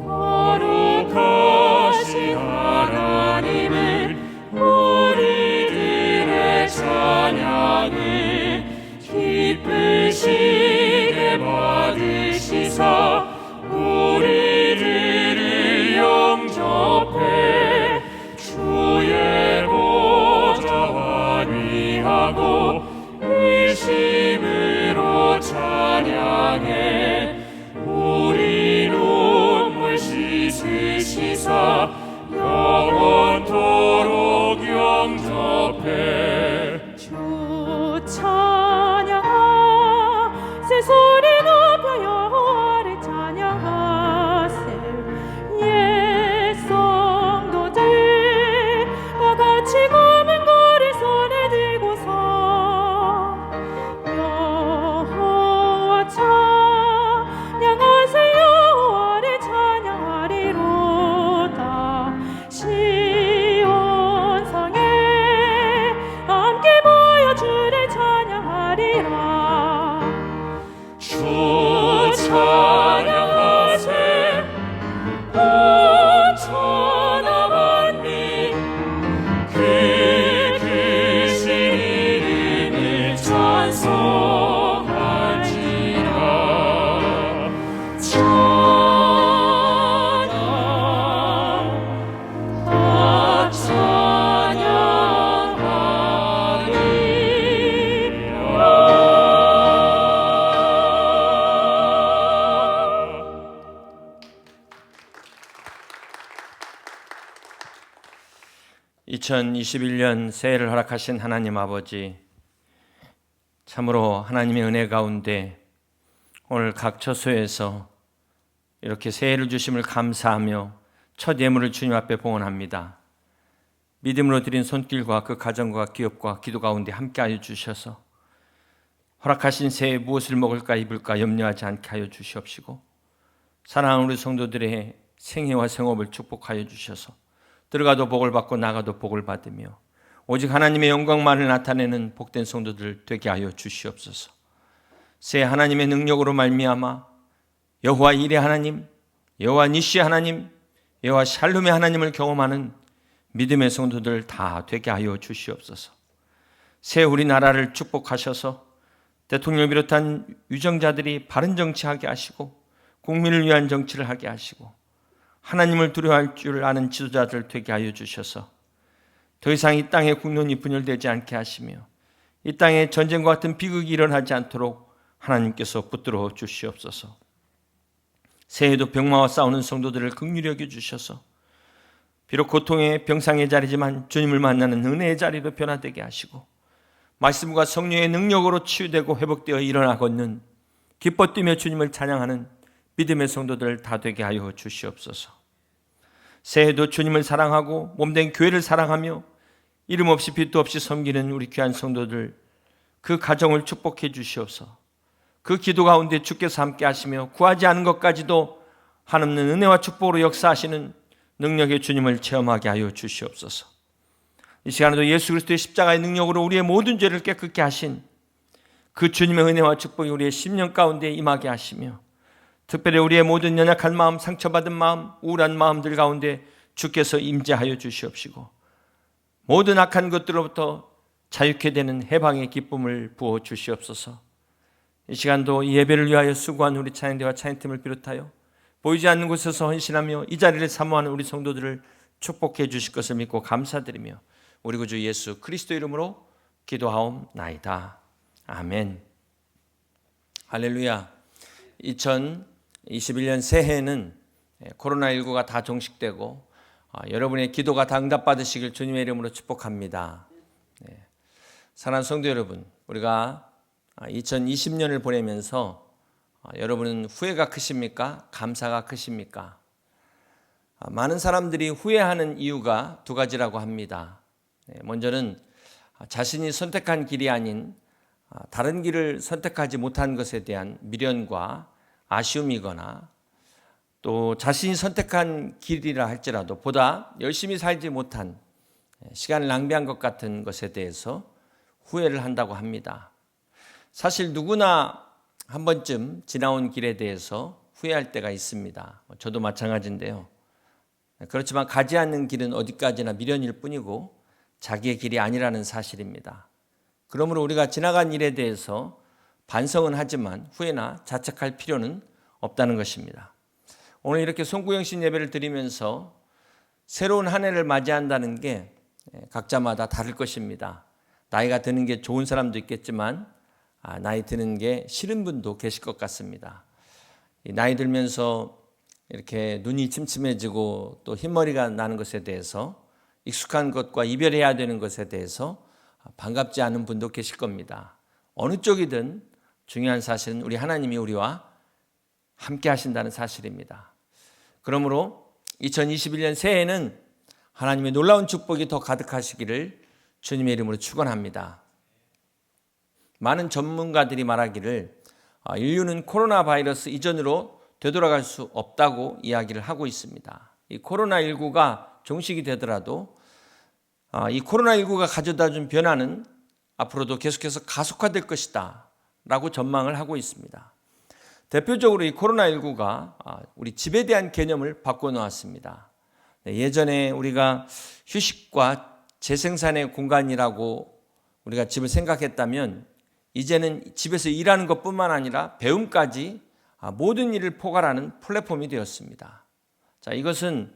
[SPEAKER 2] 거룩하신 하나님을 우리들의 찬양을 기쁘시게 받으시사 우리들을 영접해 주의 보좌와 위하고 의심으로 찬양해 우리 눈물 씻으시사 영원토록 영접해.
[SPEAKER 8] 주 찬양하세 소리 높여 여호와를 찬양하세 옛 성도들과 같이 검은 고를 손에 들고서 여호와 찬양하세 여호와를 찬양하리로다. 시온성에 함께 모여 주를 찬양하리라.
[SPEAKER 2] 주 찬양하세 온 천하 만민 그 크신 이름을 찬송할지라. 찬양 다 찬양하리라.
[SPEAKER 3] 2021년 새해를 허락하신 하나님 아버지, 참으로 하나님의 은혜 가운데 오늘 각 처소에서 이렇게 새해를 주심을 감사하며 첫 예물을 주님 앞에 봉헌합니다. 믿음으로 드린 손길과 그 가정과 기업과 기도 가운데 함께하여 주셔서 허락하신 새해 무엇을 먹을까 입을까 염려하지 않게 하여 주시옵시고, 사랑하는 우리 성도들의 생애와 생업을 축복하여 주셔서 들어가도 복을 받고 나가도 복을 받으며 오직 하나님의 영광만을 나타내는 복된 성도들 되게 하여 주시옵소서. 새 하나님의 능력으로 말미암아 여호와 일의 하나님, 여호와 니시의 하나님, 여호와 샬롬의 하나님을 경험하는 믿음의 성도들 다 되게 하여 주시옵소서. 새 우리나라를 축복하셔서 대통령을 비롯한 유정자들이 바른 정치하게 하시고 국민을 위한 정치를 하게 하시고 하나님을 두려워할 줄 아는 지도자들 되게 하여 주셔서 더 이상 이 땅에 국론이 분열되지 않게 하시며 이 땅에 전쟁과 같은 비극이 일어나지 않도록 하나님께서 붙들어 주시옵소서. 새해에도 병마와 싸우는 성도들을 긍휼히 여겨 주셔서 비록 고통의 병상의 자리지만 주님을 만나는 은혜의 자리로 변화되게 하시고 말씀과 성령의 능력으로 치유되고 회복되어 일어나고 있는 기뻐 뛰며 주님을 찬양하는
[SPEAKER 7] 믿음의 성도들 다 되게 하여 주시옵소서. 새해도 주님을 사랑하고 몸된 교회를 사랑하며 이름 없이 빛도 없이 섬기는 우리 귀한 성도들, 그 가정을 축복해 주시옵소서. 그 기도 가운데 주께서 함께 하시며 구하지 않은 것까지도 한없는 은혜와 축복으로 역사하시는 능력의 주님을 체험하게 하여 주시옵소서. 이 시간에도 예수 그리스도의 십자가의 능력으로 우리의 모든 죄를 깨끗게 하신 그 주님의 은혜와 축복이 우리의 심령 가운데 임하게 하시며, 특별히 우리의 모든 연약한 마음, 상처받은 마음, 우울한 마음들 가운데 주께서 임재하여 주시옵시고, 모든 악한 것들로부터 자유케 되는 해방의 기쁨을 부어 주시옵소서. 이 시간도 이 예배를 위하여 수고한 우리 찬양대와 찬양팀을 비롯하여 보이지 않는 곳에서 헌신하며 이 자리를 사모하는 우리 성도들을 축복해 주실 것을 믿고 감사드리며 우리 구주 예수 그리스도 이름으로 기도하옵나이다. 아멘. 할렐루야. 2021년 새해에는 코로나19가 다 종식되고 여러분의 기도가 다 응답받으시길 주님의 이름으로 축복합니다. 사랑하는 성도 여러분, 우리가 2020년을 보내면서 여러분은 후회가 크십니까? 감사가 크십니까? 많은 사람들이 후회하는 이유가 두 가지라고 합니다. 먼저는 자신이 선택한 길이 아닌 다른 길을 선택하지 못한 것에 대한 미련과 아쉬움이거나, 또 자신이 선택한 길이라 할지라도 보다 열심히 살지 못한, 시간을 낭비한 것 같은 것에 대해서 후회를 한다고 합니다. 사실 누구나 한 번쯤 지나온 길에 대해서 후회할 때가 있습니다. 저도 마찬가지인데요. 그렇지만 가지 않는 길은 어디까지나 미련일 뿐이고 자기의 길이 아니라는 사실입니다. 그러므로 우리가 지나간 일에 대해서 반성은 하지만 후회나 자책할 필요는 없다는 것입니다. 오늘 이렇게 송구영신 예배를 드리면서 새로운 한 해를 맞이한다는 게 각자마다 다를 것입니다. 나이가 드는 게 좋은 사람도 있겠지만 나이 드는 게 싫은 분도 계실 것 같습니다. 나이 들면서 이렇게 눈이 침침해지고 또 흰머리가 나는 것에 대해서, 익숙한 것과 이별해야 되는 것에 대해서 반갑지 않은 분도 계실 겁니다. 어느 쪽이든 중요한 사실은 우리 하나님이 우리와 함께 하신다는 사실입니다. 그러므로 2021년 새해에는 하나님의 놀라운 축복이 더 가득하시기를 주님의 이름으로 축원합니다. 많은 전문가들이 말하기를 인류는 코로나 바이러스 이전으로 되돌아갈 수 없다고 이야기를 하고 있습니다. 이 코로나19가 종식이 되더라도 이 코로나19가 가져다 준 변화는 앞으로도 계속해서 가속화될 것이다 라고 전망을 하고 있습니다. 대표적으로 이 코로나19가 우리 집에 대한 개념을 바꿔놓았습니다. 예전에 우리가 휴식과 재생산의 공간이라고 우리가 집을 생각했다면, 이제는 집에서 일하는 것뿐만 아니라 배움까지 모든 일을 포괄하는 플랫폼이 되었습니다. 자, 이것은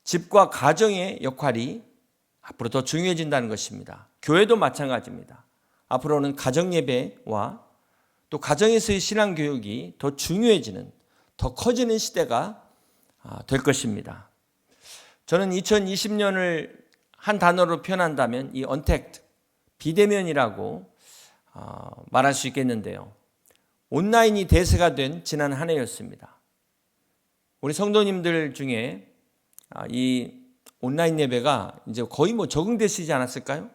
[SPEAKER 7] 집과 가정의 역할이 앞으로 더 중요해진다는 것입니다. 교회도 마찬가지입니다. 앞으로는 가정 예배와 또 가정에서의 신앙 교육이 더 중요해지는, 더 커지는 시대가 될 것입니다. 저는 2020년을 한 단어로 표현한다면 이 언택트, 비대면이라고 말할 수 있겠는데요. 온라인이 대세가 된 지난 한 해였습니다. 우리 성도님들 중에 이 온라인 예배가 이제 거의 적응되시지 않았을까요?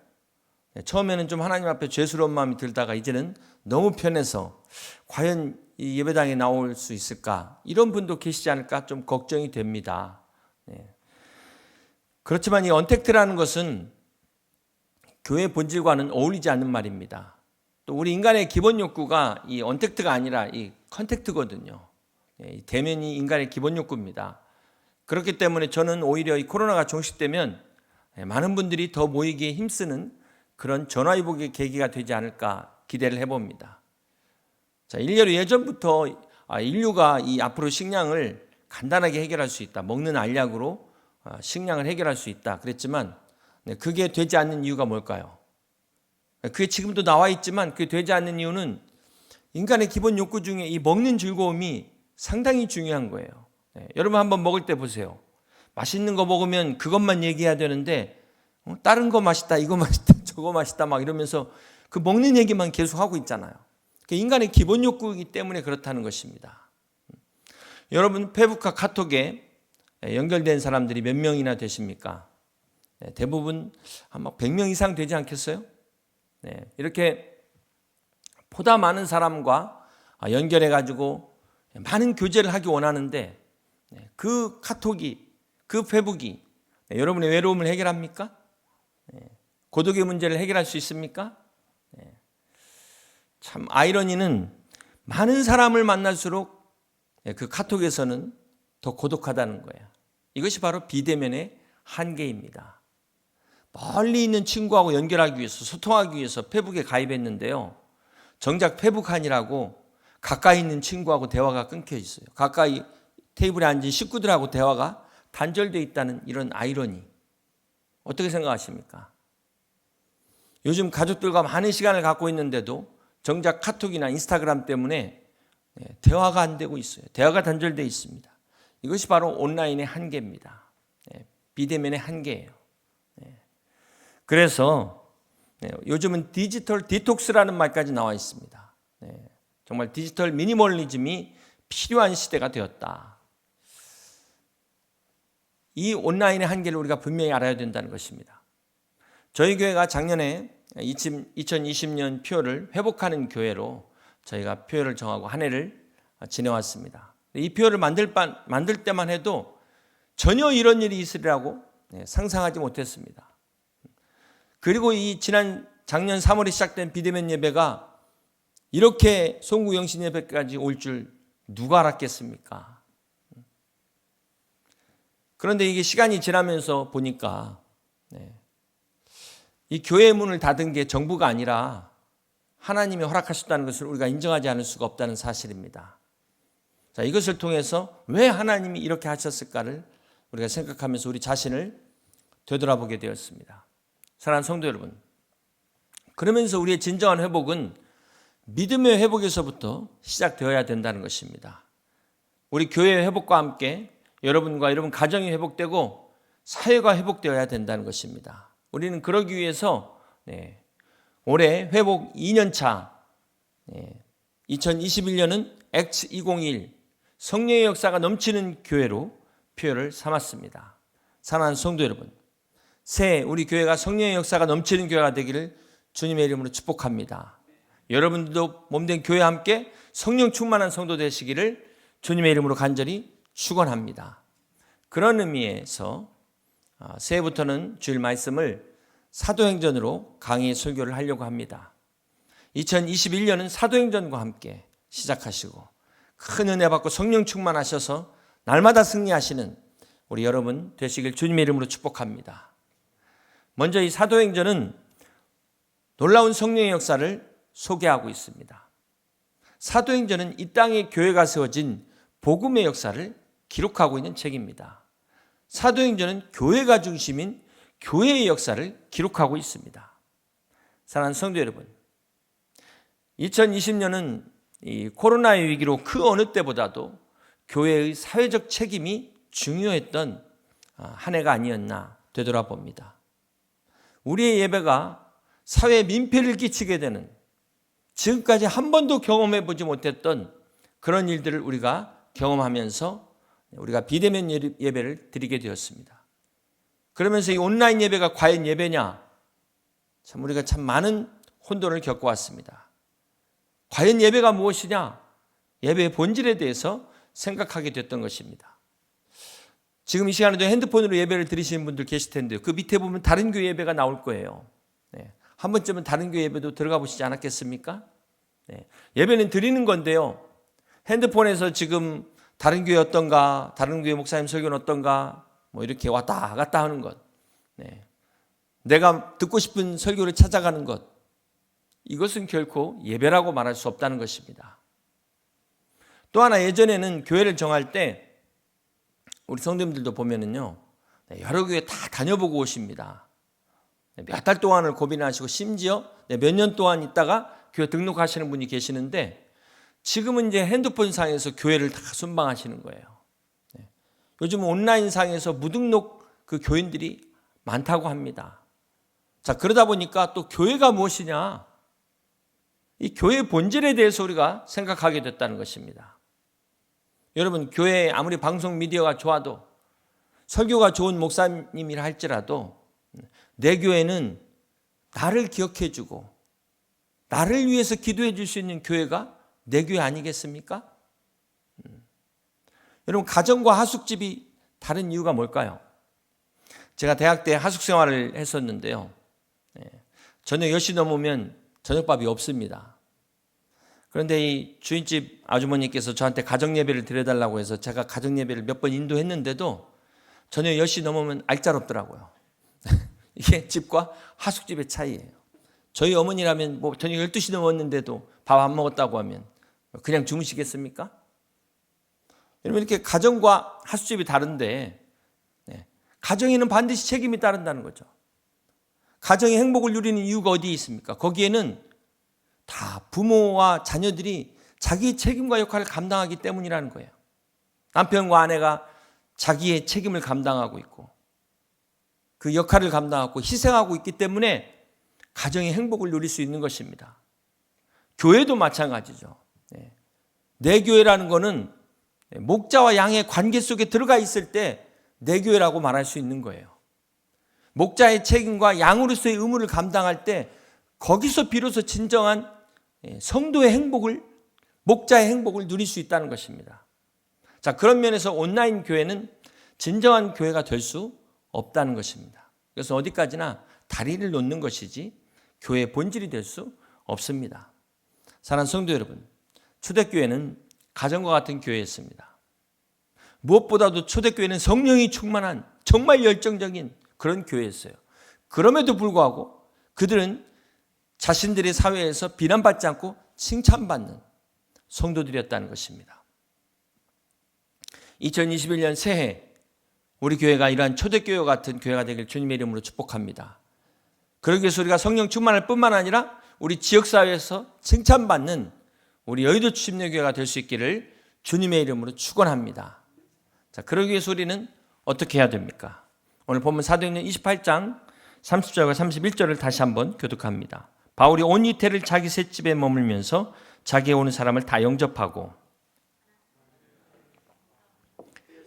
[SPEAKER 7] 처음에는 좀 하나님 앞에 죄스러운 마음이 들다가 이제는 너무 편해서 과연 이 예배당에 나올 수 있을까? 이런 분도 계시지 않을까 좀 걱정이 됩니다. 그렇지만 이 언택트라는 것은 교회 본질과는 어울리지 않는 말입니다. 또 우리 인간의 기본 욕구가 이 언택트가 아니라 이 컨택트거든요. 이 대면이 인간의 기본 욕구입니다. 그렇기 때문에 저는 오히려 이 코로나가 종식되면 많은 분들이 더 모이기에 힘쓰는 그런 전화위복의 계기가 되지 않을까 기대를 해봅니다. 자, 일례로 예전부터 인류가 이 앞으로 식량을 간단하게 해결할 수 있다. 먹는 알약으로 식량을 해결할 수 있다. 그랬지만 그게 되지 않는 이유가 뭘까요? 그게 지금도 나와 있지만 그게 되지 않는 이유는 인간의 기본 욕구 중에 이 먹는 즐거움이 상당히 중요한 거예요. 여러분 한번 먹을 때 보세요. 맛있는 거 먹으면 그것만 얘기해야 되는데 다른 거 맛있다, 이거 맛있다, 저거 맛있다 막 이러면서 그 먹는 얘기만 계속 하고 있잖아요. 인간의 기본 욕구이기 때문에 그렇다는 것입니다. 여러분 페북과 카톡에 연결된 사람들이 몇 명이나 되십니까? 대부분 아마 100명 이상 되지 않겠어요? 이렇게 보다 많은 사람과 연결해가지고 많은 교제를 하기 원하는데 그 카톡이, 그 페북이 여러분의 외로움을 해결합니까? 고독의 문제를 해결할 수 있습니까? 참 아이러니는 많은 사람을 만날수록 그 카톡에서는 더 고독하다는 거예요. 이것이 바로 비대면의 한계입니다. 멀리 있는 친구하고 연결하기 위해서, 소통하기 위해서 페북에 가입했는데요. 정작 페북한이라고 가까이 있는 친구하고 대화가 끊겨 있어요. 가까이 테이블에 앉은 식구들하고 대화가 단절되어 있다는 이런 아이러니. 어떻게 생각하십니까? 요즘 가족들과 많은 시간을 갖고 있는데도 정작 카톡이나 인스타그램 때문에 대화가 안 되고 있어요. 대화가 단절되어 있습니다. 이것이 바로 온라인의 한계입니다. 비대면의 한계예요. 그래서 요즘은 디지털 디톡스라는 말까지 나와 있습니다. 정말 디지털 미니멀리즘이 필요한 시대가 되었다. 이 온라인의 한계를 우리가 분명히 알아야 된다는 것입니다. 저희 교회가 작년에 2020년 표를 회복하는 교회로 저희가 표를 정하고 한 해를 지내왔습니다. 이 표를 만들 때만 해도 전혀 이런 일이 있으리라고 상상하지 못했습니다. 그리고 이 작년 3월에 시작된 비대면 예배가 이렇게 송구영신 예배까지 올 줄 누가 알았겠습니까? 그런데 이게 시간이 지나면서 보니까 이 교회의 문을 닫은 게 정부가 아니라 하나님이 허락하셨다는 것을 우리가 인정하지 않을 수가 없다는 사실입니다. 자, 이것을 통해서 왜 하나님이 이렇게 하셨을까를 우리가 생각하면서 우리 자신을 되돌아보게 되었습니다. 사랑하는 성도 여러분, 그러면서 우리의 진정한 회복은 믿음의 회복에서부터 시작되어야 된다는 것입니다. 우리 교회의 회복과 함께 여러분과 여러분 가정이 회복되고 사회가 회복되어야 된다는 것입니다. 우리는 그러기 위해서 올해 회복 2년차 2021년은 Acts 201 성령의 역사가 넘치는 교회로 표를 삼았습니다. 사랑하는 성도 여러분, 새해 우리 교회가 성령의 역사가 넘치는 교회가 되기를 주님의 이름으로 축복합니다. 여러분들도 몸된 교회와 함께 성령 충만한 성도 되시기를 주님의 이름으로 간절히 축원합니다. 그런 의미에서 새해부터는 주일 말씀을 사도행전으로 강의 설교를 하려고 합니다. 2021년은 사도행전과 함께 시작하시고 큰 은혜 받고 성령 충만하셔서 날마다 승리하시는 우리 여러분 되시길 주님의 이름으로 축복합니다. 먼저 이 사도행전은 놀라운 성령의 역사를 소개하고 있습니다. 사도행전은 이 땅에 교회가 세워진 복음의 역사를 기록하고 있는 책입니다. 사도행전은 교회가 중심인 교회의 역사를 기록하고 있습니다. 사랑하는 성도 여러분, 2020년은 이 코로나의 위기로 그 어느 때보다도 교회의 사회적 책임이 중요했던 한 해가 아니었나 되돌아봅니다. 우리의 예배가 사회에 민폐를 끼치게 되는 지금까지 한 번도 경험해 보지 못했던 그런 일들을 우리가 경험하면서 우리가 비대면 예배를 드리게 되었습니다. 그러면서 이 온라인 예배가 과연 예배냐? 참 우리가 참 많은 혼돈을 겪어왔습니다. 과연 예배가 무엇이냐? 예배의 본질에 대해서 생각하게 됐던 것입니다. 지금 이 시간에도 핸드폰으로 예배를 드리시는 분들 계실 텐데요. 그 밑에 보면 다른 교회 예배가 나올 거예요. 한 번쯤은 다른 교회 예배도 들어가 보시지 않았겠습니까? 예배는 드리는 건데요. 핸드폰에서 지금 다른 교회 어떤가, 다른 교회 목사님 설교는 어떤가, 뭐 이렇게 왔다 갔다 하는 것, 내가 듣고 싶은 설교를 찾아가는 것, 이것은 결코 예배라고 말할 수 없다는 것입니다. 또 하나 예전에는 교회를 정할 때 우리 성도님들도 보면은요, 여러 교회 다 다녀보고 오십니다. 몇 달 동안을 고민하시고 심지어 몇 년 동안 있다가 교회 등록하시는 분이 계시는데 지금은 이제 핸드폰상에서 교회를 다 순방하시는 거예요. 요즘 온라인상에서 무등록 그 교인들이 많다고 합니다. 자, 그러다 보니까 또 교회가 무엇이냐? 이 교회의 본질에 대해서 우리가 생각하게 됐다는 것입니다. 여러분, 교회에 아무리 방송 미디어가 좋아도 설교가 좋은 목사님이라 할지라도 내 교회는 나를 기억해 주고 나를 위해서 기도해 줄 수 있는 교회가 내 교회 아니겠습니까? 여러분, 가정과 하숙집이 다른 이유가 뭘까요? 제가 대학 때 하숙 생활을 했었는데요. 저녁 10시 넘으면 저녁밥이 없습니다. 그런데 이 주인집 아주머니께서 저한테 가정예배를 드려달라고 해서 제가 가정예배를 몇 번 인도했는데도 저녁 10시 넘으면 알짜롭더라고요. 이게 집과 하숙집의 차이예요. 저희 어머니라면 뭐 저녁 12시 넘었는데도 밥 안 먹었다고 하면 그냥 주무시겠습니까? 여러분, 이렇게 가정과 하숙집이 다른데 가정에는 반드시 책임이 따른다는 거죠. 가정의 행복을 누리는 이유가 어디에 있습니까? 거기에는 다 부모와 자녀들이 자기의 책임과 역할을 감당하기 때문이라는 거예요. 남편과 아내가 자기의 책임을 감당하고 있고 그 역할을 감당하고 희생하고 있기 때문에 가정의 행복을 누릴 수 있는 것입니다. 교회도 마찬가지죠. 내 교회라는 것은 목자와 양의 관계 속에 들어가 있을 때 내 교회라고 말할 수 있는 거예요. 목자의 책임과 양으로서의 의무를 감당할 때 거기서 비로소 진정한 성도의 행복을, 목자의 행복을 누릴 수 있다는 것입니다. 자, 그런 면에서 온라인 교회는 진정한 교회가 될 수 없다는 것입니다. 그래서 어디까지나 다리를 놓는 것이지 교회의 본질이 될 수 없습니다. 사랑하는 성도 여러분, 초대교회는 가정과 같은 교회였습니다. 무엇보다도 초대교회는 성령이 충만한 정말 열정적인 그런 교회였어요. 그럼에도 불구하고 그들은 자신들의 사회에서 비난받지 않고 칭찬받는 성도들이었다는 것입니다. 2021년 새해 우리 교회가 이러한 초대교회와 같은 교회가 되길 주님의 이름으로 축복합니다. 그러기 위해서 우리가 성령 충만할 뿐만 아니라 우리 지역사회에서 칭찬받는 우리 여의도 침례교회가 될 수 있기를 주님의 이름으로 축원합니다. 자, 그러기 위해서 우리는 어떻게 해야 됩니까? 오늘 본문 사도행전 28장 30절과 31절을 다시 한번 교독합니다. 바울이 온 이태를 자기 셋집에 머물면서 자기에 오는 사람을 다 영접하고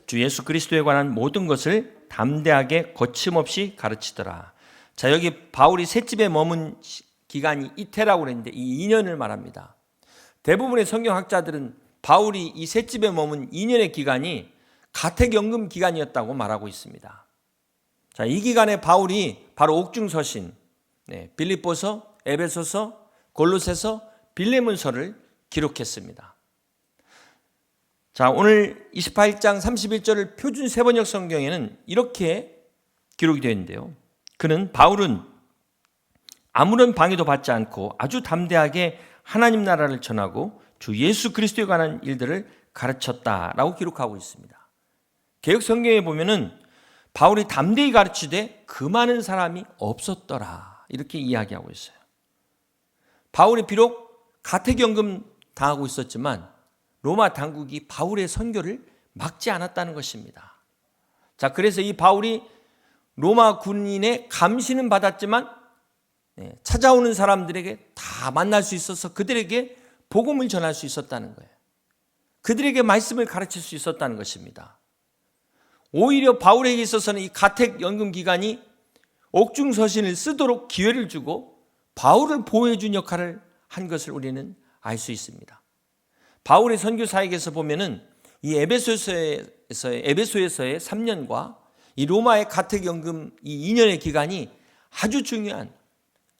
[SPEAKER 7] 주 예수 그리스도에 관한 모든 것을 담대하게 거침없이 가르치더라. 자, 여기 바울이 셋집에 머문 기간이 이태라고 그랬는데 이 2년을 말합니다. 대부분의 성경학자들은 바울이 이 셋집에 머문 2년의 기간이 가택연금 기간이었다고 말하고 있습니다. 자, 이 기간에 바울이 바로 옥중서신, 빌립보서, 에베소서, 골로새서, 빌레몬서를 기록했습니다. 자, 오늘 28장 31절을 표준 세번역 성경에는 이렇게 기록이 되어 있는데요. 바울은 아무런 방해도 받지 않고 아주 담대하게 하나님 나라를 전하고 주 예수 그리스도에 관한 일들을 가르쳤다라고 기록하고 있습니다. 개역 성경에 보면은 바울이 담대히 가르치되 그 많은 사람이 없었더라 이렇게 이야기하고 있어요. 바울이 비록 가택연금 당하고 있었지만 로마 당국이 바울의 선교를 막지 않았다는 것입니다. 자, 그래서 이 바울이 로마 군인의 감시는 받았지만 찾아오는 사람들에게 다 만날 수 있어서 그들에게 복음을 전할 수 있었다는 거예요. 그들에게 말씀을 가르칠 수 있었다는 것입니다. 오히려 바울에게 있어서는 이 가택연금 기간이 옥중서신을 쓰도록 기회를 주고 바울을 보호해 준 역할을 한 것을 우리는 알 수 있습니다. 바울의 선교 사역에서 보면은 이 에베소에서의 3년과 이 로마의 가택연금 이 2년의 기간이 아주 중요한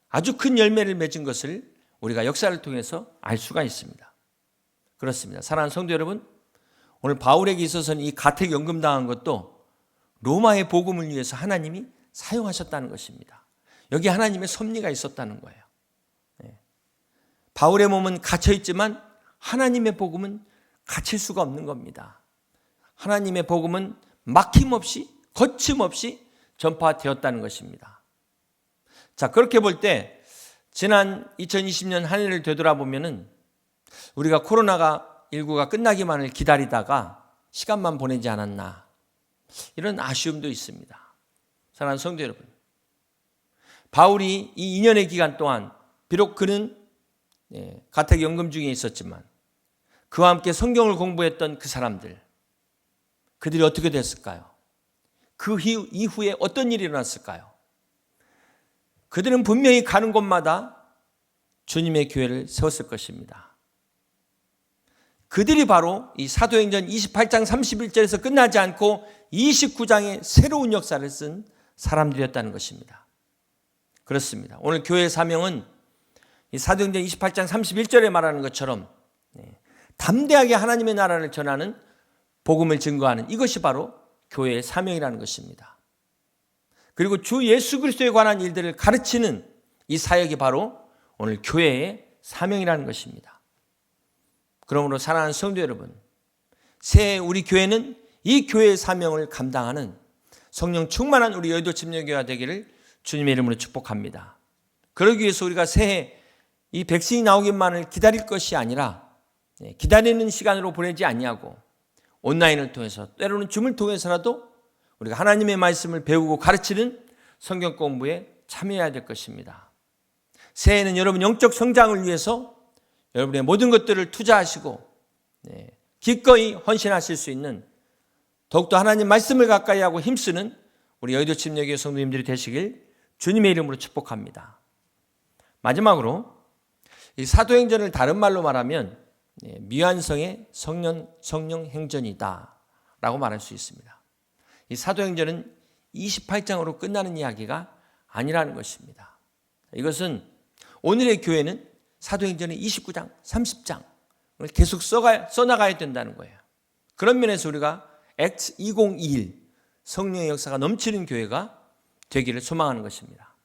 [SPEAKER 7] 아주 큰 열매를 맺은 것을 우리가 역사를 통해서 알 수가 있습니다. 그렇습니다. 사랑하는 성도 여러분, 오늘 바울에게 있어서는 이 가택연금 당한 것도 로마의 복음을 위해서 하나님이 사용하셨다는 것입니다. 여기 하나님의 섭리가 있었다는 거예요. 바울의 몸은 갇혀있지만 하나님의 복음은 갇힐 수가 없는 겁니다. 하나님의 복음은 막힘없이 거침없이 전파되었다는 것입니다. 자, 그렇게 볼 때 지난 2020년 한 해를 되돌아보면은 우리가 코로나19가 끝나기만을 기다리다가 시간만 보내지 않았나 이런 아쉬움도 있습니다. 사랑하는 성도 여러분, 바울이 이 2년의 기간 동안 비록 그는 가택연금 중에 있었지만 그와 함께 성경을 공부했던 그 사람들, 그들이 어떻게 됐을까요? 그 이후에 어떤 일이 일어났을까요? 그들은 분명히 가는 곳마다 주님의 교회를 세웠을 것입니다. 그들이 바로 이 사도행전 28장 31절에서 끝나지 않고 29장의 새로운 역사를 쓴 사람들이었다는 것입니다. 그렇습니다. 오늘 교회의 사명은 이 사도행전 28장 31절에 말하는 것처럼 담대하게 하나님의 나라를 전하는 복음을 증거하는 이것이 바로 교회의 사명이라는 것입니다. 그리고 주 예수 그리스도에 관한 일들을 가르치는 이 사역이 바로 오늘 교회의 사명이라는 것입니다. 그러므로 사랑하는 성도 여러분, 새해 우리 교회는 이 교회의 사명을 감당하는 성령 충만한 우리 여의도 침례교회가 되기를 주님의 이름으로 축복합니다. 그러기 위해서 우리가 새해 이 백신이 나오기만을 기다릴 것이 아니라 기다리는 시간으로 보내지 아니하고 온라인을 통해서 때로는 줌을 통해서라도 우리가 하나님의 말씀을 배우고 가르치는 성경 공부에 참여해야 될 것입니다. 새해에는 여러분 영적 성장을 위해서 여러분의 모든 것들을 투자하시고 기꺼이 헌신하실 수 있는 더욱더 하나님 말씀을 가까이 하고 힘쓰는 우리 여의도 침례교회 성도님들이 되시길 주님의 이름으로 축복합니다. 마지막으로 이 사도행전을 다른 말로 말하면 미완성의 성령 행전이다 라고 말할 수 있습니다. 이 사도행전은 28장으로 끝나는 이야기가 아니라는 것입니다. 이것은 오늘의 교회는 사도행전의 29장, 30장을 계속 써나가야 된다는 거예요. 그런 면에서 우리가 Acts 2021 성령의 역사가 넘치는 교회가 되기를 소망하는 것입니다.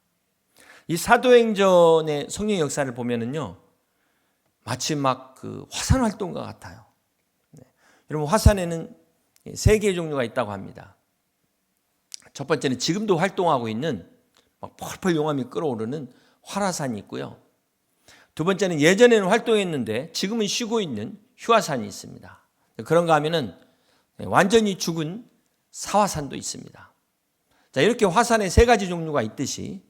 [SPEAKER 7] 이 사도행전의 성령의 역사를 보면은요, 마치 막 그 화산 활동과 같아요. 여러분, 화산에는 3개의 종류가 있다고 합니다. 첫 번째는 지금도 활동하고 있는 막 펄펄 용암이 끓어오르는 활화산이 있고요. 두 번째는 예전에는 활동했는데 지금은 쉬고 있는 휴화산이 있습니다. 그런가 하면은 완전히 죽은 사화산도 있습니다. 자, 이렇게 화산에 3가지 종류가 있듯이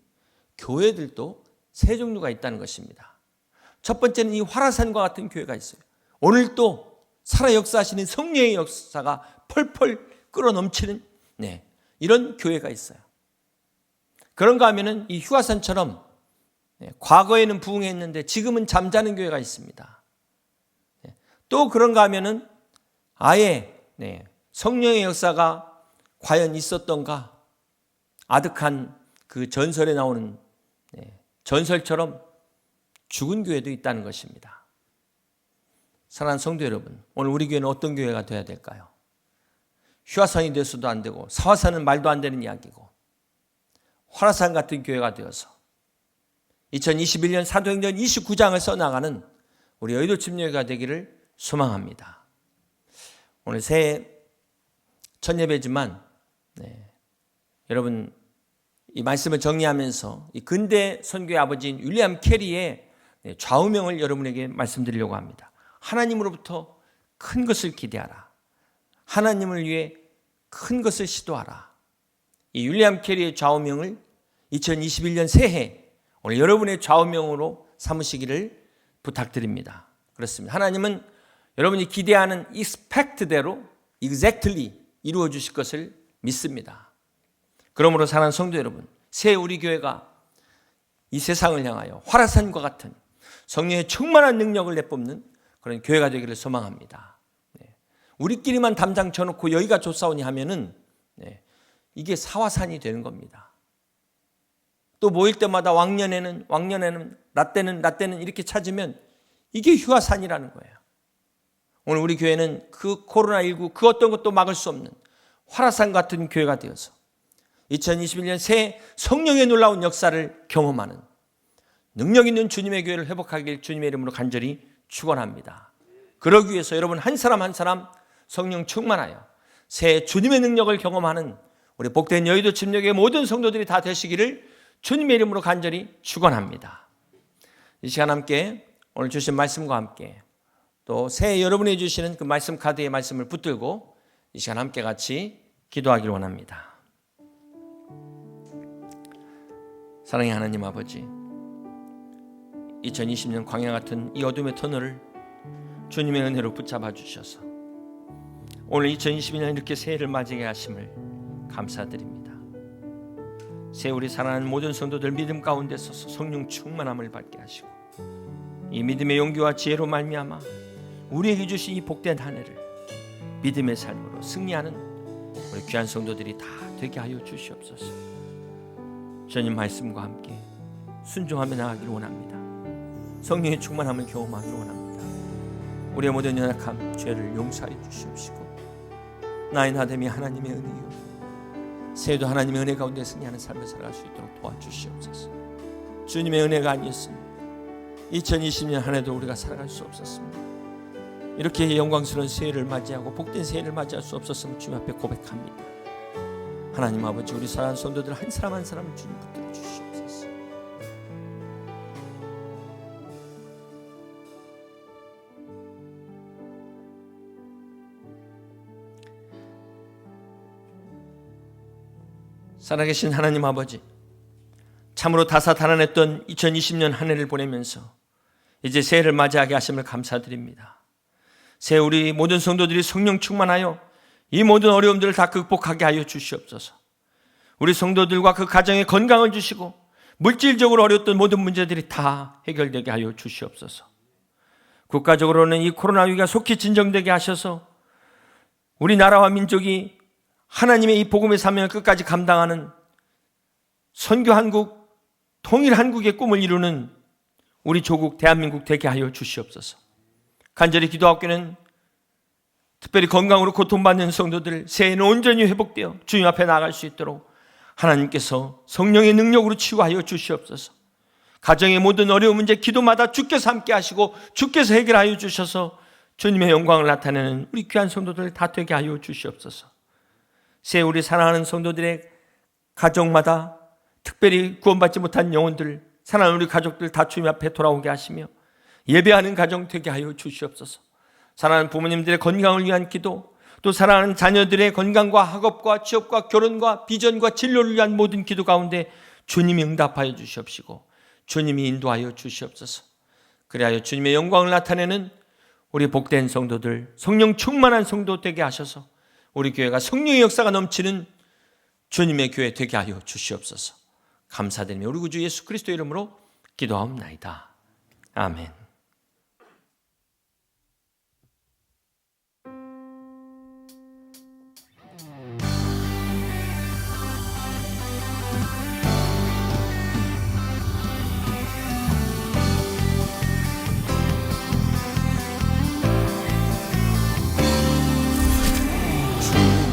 [SPEAKER 7] 교회들도 3종류가 있다는 것입니다. 첫 번째는 이 활화산과 같은 교회가 있어요. 오늘도 살아 역사하시는 성령의 역사가 펄펄 끓어 넘치는 이런 교회가 있어요. 그런가 하면은 이 휴화산처럼 과거에는 부흥했는데 지금은 잠자는 교회가 있습니다. 또 그런가 하면은 아예 성령의 역사가 과연 있었던가 아득한 그 전설에 나오는 전설처럼 죽은 교회도 있다는 것입니다. 사랑하는 성도 여러분, 오늘 우리 교회는 어떤 교회가 되어야 될까요? 휴화산이 돼서도 안 되고 사화산은 말도 안 되는 이야기고 활화산 같은 교회가 되어서 2021년 사도행전 29장을 써나가는 우리 여의도 침례교회가 되기를 소망합니다. 오늘 새해 첫 예배지만 여러분 이 말씀을 정리하면서 이 근대 선교의 아버지인 윌리엄 캐리의 좌우명을 여러분에게 말씀드리려고 합니다. 하나님으로부터 큰 것을 기대하라. 하나님을 위해 큰 것을 시도하라. 이 윌리엄 캐리의 좌우명을 2021년 새해 오늘 여러분의 좌우명으로 삼으시기를 부탁드립니다. 그렇습니다. 하나님은 여러분이 기대하는 expect대로 exactly 이루어 주실 것을 믿습니다. 그러므로 사랑하는 성도 여러분, 새해 우리 교회가 이 세상을 향하여 활화산과 같은 성령의 충만한 능력을 내뿜는 그런 교회가 되기를 소망합니다. 우리끼리만 담장 쳐놓고 여기가 좋사오니 하면은 이게 사화산이 되는 겁니다. 또 모일 때마다 왕년에는 라떼는 이렇게 찾으면 이게 휴화산이라는 거예요. 오늘 우리 교회는 그 코로나19 그 어떤 것도 막을 수 없는 활화산 같은 교회가 되어서 2021년 새해 성령의 놀라운 역사를 경험하는 능력 있는 주님의 교회를 회복하길 주님의 이름으로 간절히 축원합니다. 그러기 위해서 여러분 한 사람 한 사람 성령 충만하여 새해 주님의 능력을 경험하는 우리 복된 여의도 침례교회 모든 성도들이 다 되시기를 주님의 이름으로 간절히 축원합니다. 이 시간 함께 오늘 주신 말씀과 함께 또 새해 여러분이 주시는 그 말씀 카드에 말씀을 붙들고 이 시간 함께 같이 기도하기를 원합니다. 사랑의 하나님 아버지, 2020년 광야 같은 이 어둠의 터널을 주님의 은혜로 붙잡아 주셔서 오늘 2022년 이렇게 새해를 맞이하게 하심을 감사드립니다. 새해 우리 사랑하는 모든 성도들 믿음 가운데 서서 성령 충만함을 받게 하시고 이 믿음의 용기와 지혜로 말미암아 우리에게 주신 이 복된 한 해를 믿음의 삶으로 승리하는 우리 귀한 성도들이 다 되게 하여 주시옵소서. 주님 말씀과 함께 순종하며 나가기를 원합니다. 성령의 충만함을 경험하기를 원합니다. 우리의 모든 연약함, 죄를 용서하여 주시옵시고 나의 나됨이 하나님의 은혜요 새해도 하나님의 은혜 가운데 승리하는 삶을 살아갈 수 있도록 도와주시옵소서. 주님의 은혜가 아니었으면 2020년 한 해도 우리가 살아갈 수 없었습니다. 이렇게 영광스러운 새해를 맞이하고 복된 새해를 맞이할 수 없었으면 주님 앞에 고백합니다. 하나님 아버지, 우리 사랑하는 성도들 한 사람 한 사람을 주님 붙들어 주시옵소서. 살아계신 하나님 아버지, 참으로 다사다난했던 2020년 한 해를 보내면서 이제 새해를 맞이하게 하심을 감사드립니다. 새해 우리 모든 성도들이 성령 충만하여 이 모든 어려움들을 다 극복하게 하여 주시옵소서. 우리 성도들과 그 가정에 건강을 주시고 물질적으로 어려웠던 모든 문제들이 다 해결되게 하여 주시옵소서. 국가적으로는 이 코로나 위기가 속히 진정되게 하셔서 우리나라와 민족이 하나님의 이 복음의 사명을 끝까지 감당하는 선교 한국, 통일 한국의 꿈을 이루는 우리 조국 대한민국 되게 하여 주시옵소서. 간절히 기도하옵기는 특별히 건강으로 고통받는 성도들 새해는 온전히 회복되어 주님 앞에 나아갈 수 있도록 하나님께서 성령의 능력으로 치유하여 주시옵소서. 가정의 모든 어려운 문제 기도마다 주께서 함께 하시고 주께서 해결하여 주셔서 주님의 영광을 나타내는 우리 귀한 성도들 다 되게 하여 주시옵소서. 새해 우리 사랑하는 성도들의 가정마다 특별히 구원받지 못한 영혼들, 사랑하는 우리 가족들 다 주님 앞에 돌아오게 하시며 예배하는 가정 되게 하여 주시옵소서. 사랑하는 부모님들의 건강을 위한 기도, 또 사랑하는 자녀들의 건강과 학업과 취업과 결혼과 비전과 진로를 위한 모든 기도 가운데 주님이 응답하여 주시옵시고 주님이 인도하여 주시옵소서. 그리하여 주님의 영광을 나타내는 우리 복된 성도들, 성령 충만한 성도 되게 하셔서 우리 교회가 성령의 역사가 넘치는 주님의 교회 되게 하여 주시옵소서. 감사드리며 우리 구주 예수 그리스도 이름으로 기도하옵나이다. 아멘.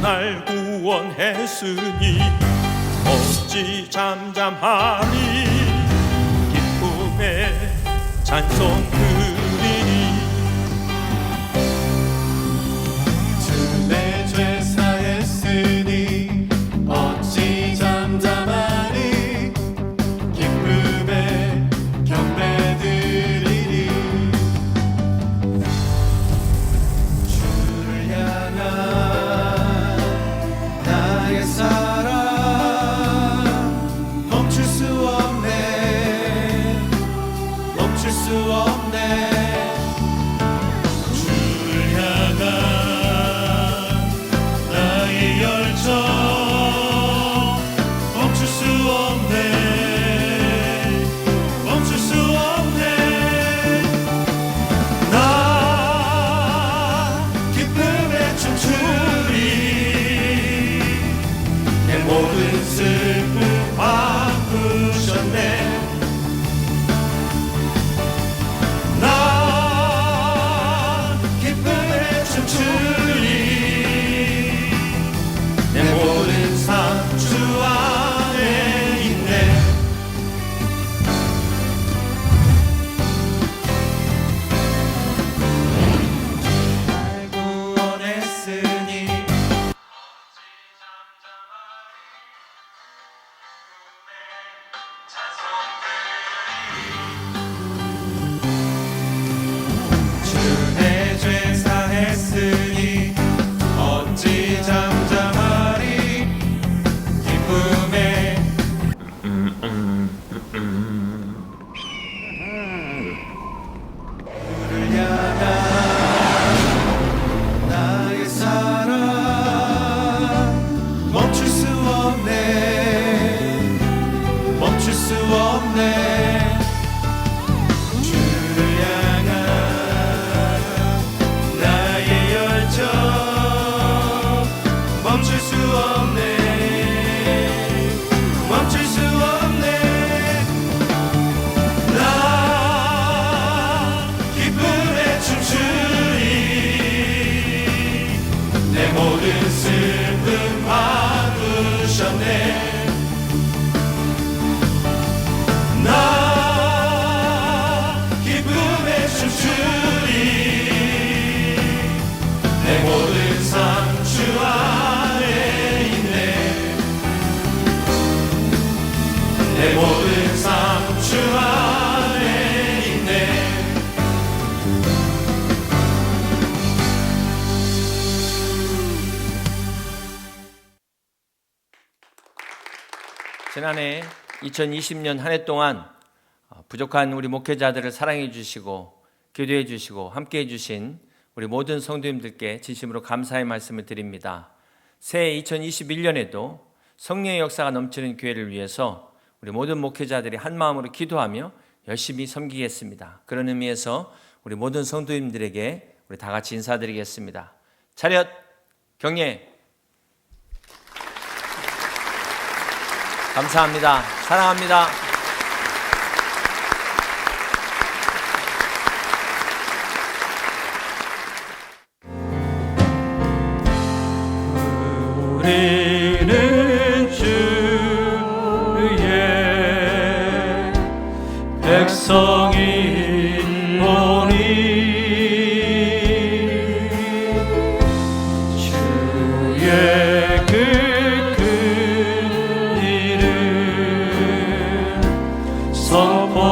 [SPEAKER 2] 날 구원했으니 어찌 잠잠하리. 기쁨에 찬송 드리니
[SPEAKER 9] 주 내 죄 사했으니 어찌 잠잠하리. 기쁨에 경배 드리니 주를 향한 나의 사랑 멈출 수 없네. 멈출 수 없네.
[SPEAKER 7] 지난해 2020년 한 해 동안 부족한 우리 목회자들을 사랑해 주시고 기도해 주시고 함께 해 주신 우리 모든 성도님들께 진심으로 감사의 말씀을 드립니다. 새해 2021년에도 성령의 역사가 넘치는 교회를 위해서 우리 모든 목회자들이 한 마음으로 기도하며 열심히 섬기겠습니다. 그런 의미에서 우리 모든 성도님들에게 우리 다 같이 인사드리겠습니다. 차렷 경례. 감사합니다. 사랑합니다.
[SPEAKER 2] 우리는 주의 백성이오니 주의 그 큰 일을 선포합니다.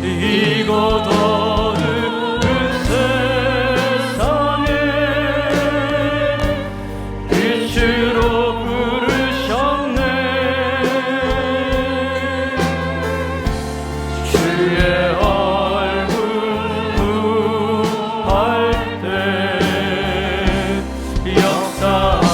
[SPEAKER 2] 이곳 빛으로 부르셨네. 주의 얼굴 부할 때 역사하소서.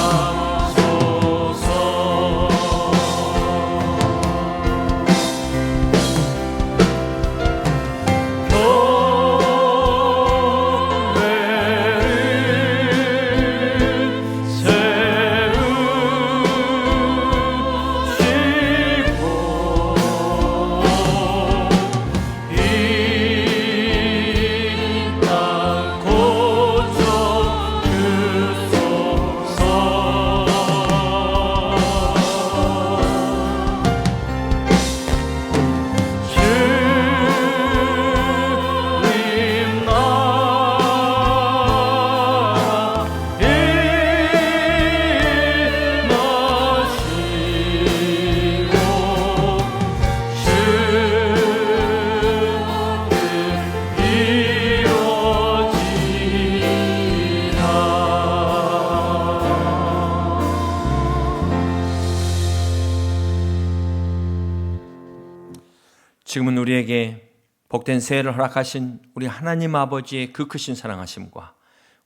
[SPEAKER 7] 지금은 우리에게 복된 새해를 허락하신 우리 하나님 아버지의 그 크신 사랑하심과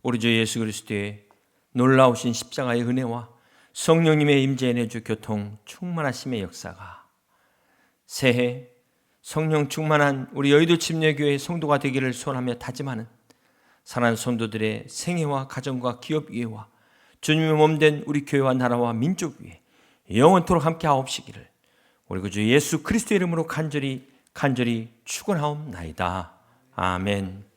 [SPEAKER 7] 우리 주 예수 그리스도의 놀라우신 십자가의 은혜와 성령님의 임재의 내주 교통 충만하심의 역사가 새해 성령 충만한 우리 여의도 침례교회의 성도가 되기를 소원하며 다짐하는 사랑하는 성도들의 생애와 가정과 기업 위에와 주님의 몸된 우리 교회와 나라와 민족 위에 영원토록 함께 하옵시기를 우리 그 주 예수 그리스도의 이름으로 간절히 축원하옵나이다. 아멘.